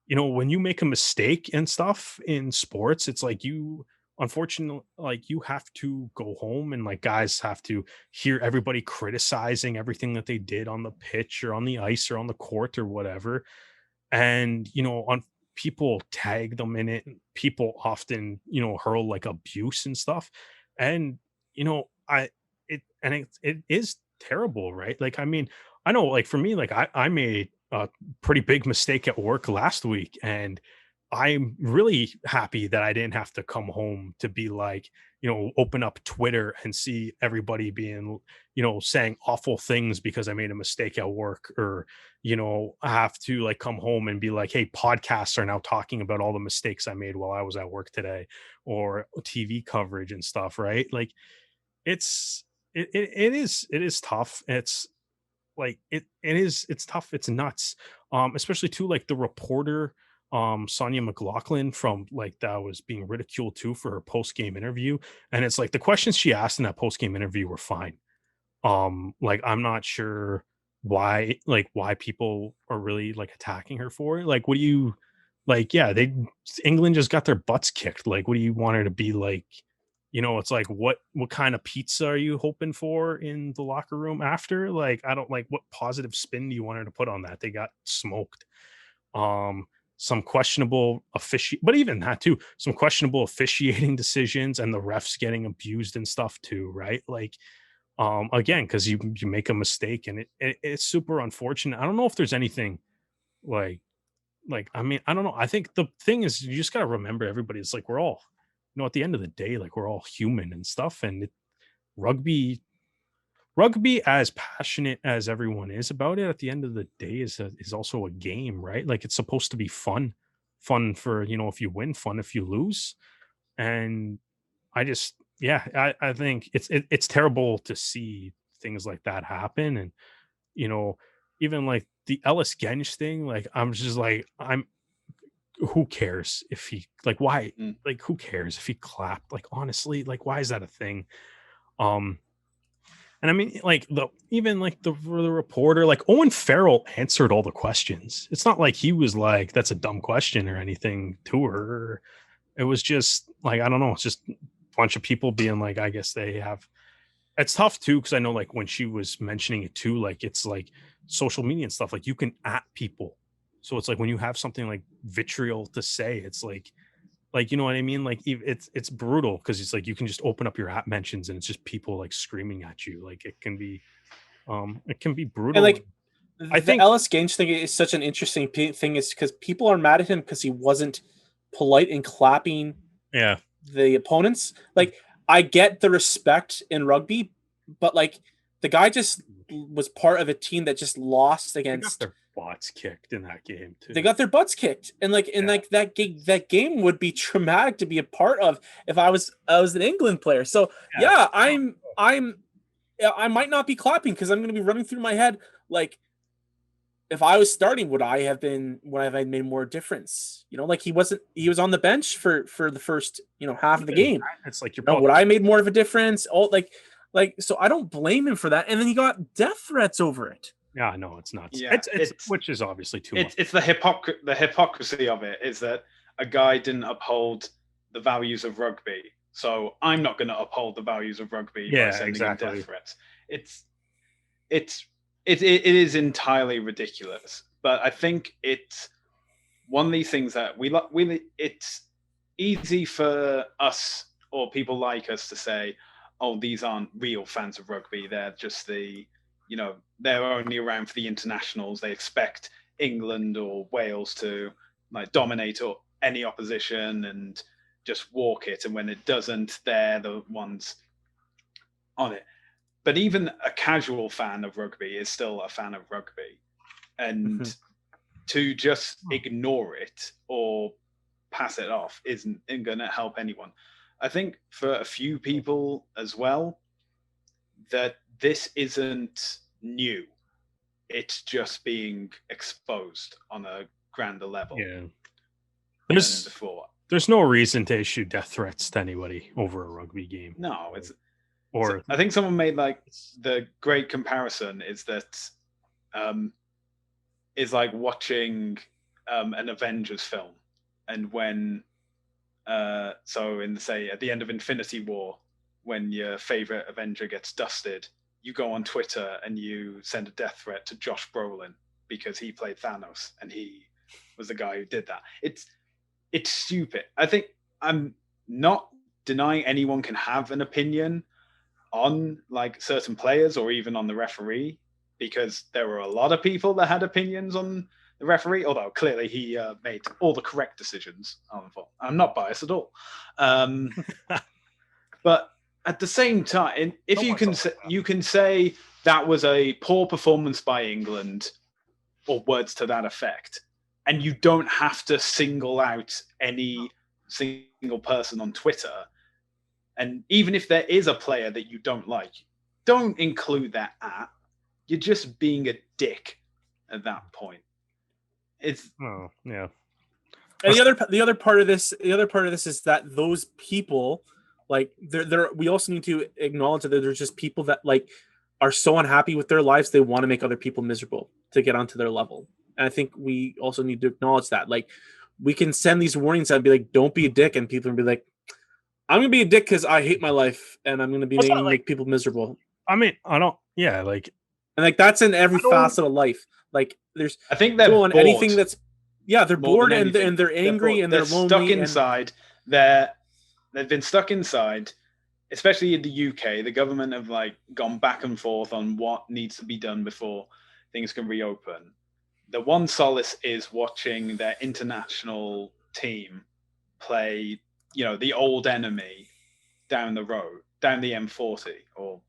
make a mistake and stuff in sports, it's like you, unfortunately, like you have to go home, and like guys have to hear everybody criticizing everything that they did on the pitch or on the ice or on the court or whatever. And on people tag them in it, and people often hurl like abuse and stuff. And I it and it is terrible, right? Like, I mean, I know, like, for me, like, I made a pretty big mistake at work last week, and I'm really happy that I didn't have to come home to be like, open up Twitter and see everybody being, saying awful things because I made a mistake at work, or, I have to like come home and be like, hey, podcasts are now talking about all the mistakes I made while I was at work today, or TV coverage and stuff, right? Like, it's it is tough. It's like it's tough. It's nuts. Especially too, like the reporter, Sonia McLaughlin, from like that was being ridiculed too for her post game interview. And it's like the questions she asked in that post game interview were fine. Like, I'm not sure why people are really like attacking her for it. Like, what do you like? Yeah, England just got their butts kicked. Like, what do you want her to be like? It's like, what kind of pizza are you hoping for in the locker room after? Like, I don't like, what positive spin do you want her to put on that? They got smoked. Um, some questionable but even that too, some questionable officiating decisions, and the refs getting abused and stuff too, right? Like, again, because you make a mistake, and it's super unfortunate. I don't know if there's anything like I mean, I don't know. I think the thing is, you just got to remember, everybody is like, we're all, at the end of the day, like, we're all human and stuff. And rugby rugby, as passionate as everyone is about it, at the end of the day, is also a game, right? Like, it's supposed to be fun for, if you win, fun if you lose. And I just, yeah, I think it's terrible to see things like that happen. And you know, even like the Ellis Genge thing, like, I'm just like, who cares if he, like, why, Mm. like, who cares if he clapped? Like, honestly, like, why is that a thing? Um, and I mean, like, even like the reporter, like Owen Farrell, answered all the questions. It's not like he was like, that's a dumb question or anything to her. It was just like, I don't know, it's just a bunch of people being like, I guess they have. It's tough too, because I know, like, when she was mentioning it too, like, it's like social media and stuff, like, you can at people. So it's like, when you have something like vitriol to say, it's like, you know what I mean? Like, it's brutal, because it's like, you can just open up your app mentions, and it's just people like screaming at you. Like, it can be And brutal. like I the think, Ellis Gage thing is such an interesting thing, is because people are mad at him because he wasn't polite in clapping yeah, the opponents. Like, I get the respect in rugby, but like, the guy just was part of a team that just lost they got against. their butts kicked in that game too. They got their butts kicked, and like, that game would be traumatic to be a part of if I was an England player. So yeah, I might not be clapping, because I'm going to be running through my head like, if I was starting, would I have made more difference? Like, he was on the bench for the first, half of the game. It's like, you're Would I have made more of a difference? So I don't blame him for that. And then he got death threats over it. yeah, no, it's nuts. Yeah, It's which is obviously too much. It's the hypocrisy of it, is that a guy didn't uphold the values of rugby, so I'm not going to uphold the values of rugby by Yeah, sending exactly. him death threats. It's it is entirely ridiculous. But I think it's one of these things that it's easy for us or people like us to say, oh, these aren't real fans of rugby. They're just they're only around for the internationals. They expect England or Wales to like dominate or any opposition and just walk it. And when it doesn't, they're the ones on it. But even a casual fan of rugby is still a fan of rugby. And to just ignore it or pass it off isn't going to help anyone. I think for a few people as well, that this isn't new. It's just being exposed on a grander level. Yeah. There's no reason to issue death threats to anybody over a rugby game. No, I think someone made like the great comparison is that is like watching an Avengers film, and when so in say at the end of Infinity War, when your favorite Avenger gets dusted, you go on Twitter and you send a death threat to Josh Brolin because he played Thanos and he was the guy who did that. It's stupid. I think I'm not denying anyone can have an opinion on like certain players or even on the referee, because there were a lot of people that had opinions on the referee, although clearly he made all the correct decisions. I'm not biased at all. But at the same time, if you can say that was a poor performance by England or words to that effect, and you don't have to single out any single person on Twitter. And even if there is a player that you don't like, don't include that at. You're just being a dick at that point. It's yeah. And the other part of this is that those people, like we also need to acknowledge that there's just people that like are so unhappy with their lives they want to make other people miserable to get onto their level. And I think we also need to acknowledge that. Like, we can send these warnings out and be like, don't be a dick, and people will be like, I'm gonna be a dick because I hate my life and I'm gonna be make people miserable. I mean, I don't. Yeah, like, and like that's in every facet of life. Like, there's I think they're bored. Anything that's they're bored and they're angry and they're lonely. Stuck inside. They've been stuck inside, especially in the UK. The government have like gone back and forth on what needs to be done before things can reopen. The one solace is watching their international team play, the old enemy down the road, down the M40 or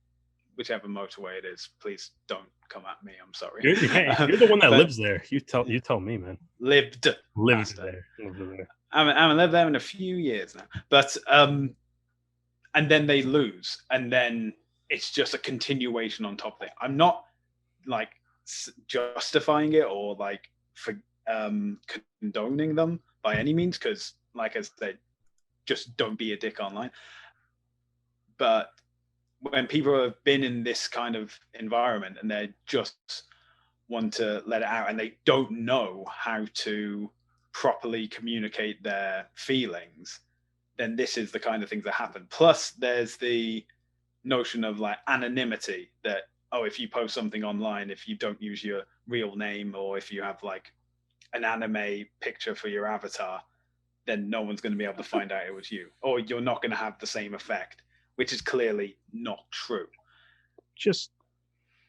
whichever motorway it is. Please don't come at me. I'm sorry. You're the one that lives there. You tell me, man. Lived there. I haven't lived there in a few years now. But and then they lose, and then it's just a continuation on top of it. I'm not like justifying it or like for condoning them by any means, because like I said, just don't be a dick online. But when people have been in this kind of environment and they just want to let it out and they don't know how to properly communicate their feelings, then this is the kind of things that happen. Plus there's the notion of like anonymity, that if you post something online, if you don't use your real name or if you have like an anime picture for your avatar, then no one's going to be able to find out it was you, or you're not going to have the same effect, which is clearly not true. Just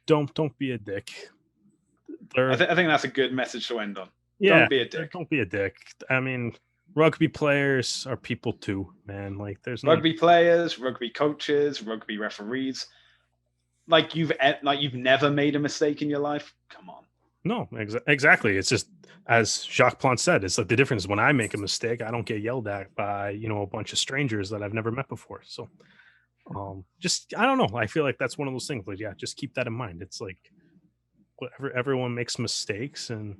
don't be a dick. I think that's a good message to end on. Yeah, don't be a dick. Don't be a dick. I mean, rugby players are people too, man. Like, there's rugby players, rugby coaches, rugby referees. Like you've never made a mistake in your life. Come on. No, exactly. It's just, as Jacques Plante said, it's like the difference when I make a mistake, I don't get yelled at by a bunch of strangers that I've never met before. So just, I don't know. I feel like that's one of those things. Like, yeah, just keep that in mind. It's like everyone makes mistakes, and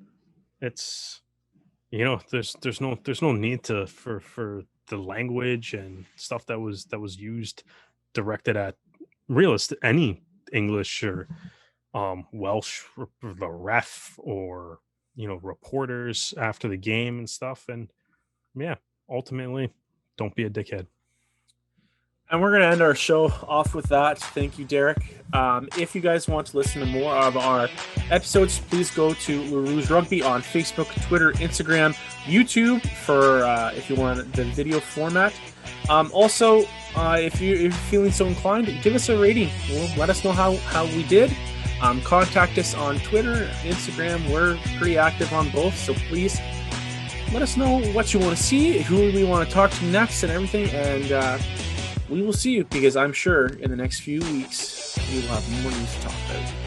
it's there's no need to for the language and stuff that was used directed at any English or Welsh, the ref, or reporters after the game and stuff. And yeah, ultimately, don't be a dickhead. And we're going to end our show off with that. Thank you, Derek. If you guys want to listen to more of our episodes, please go to Rouge Rugby on Facebook, Twitter, Instagram, YouTube for if you want the video format. Also, if you're feeling so inclined, give us a rating. Let us know how we did. Contact us on Twitter, Instagram. We're pretty active on both, so please let us know what you want to see, who we want to talk to next, and everything. And we will see you, because I'm sure in the next few weeks we will have more news to talk about.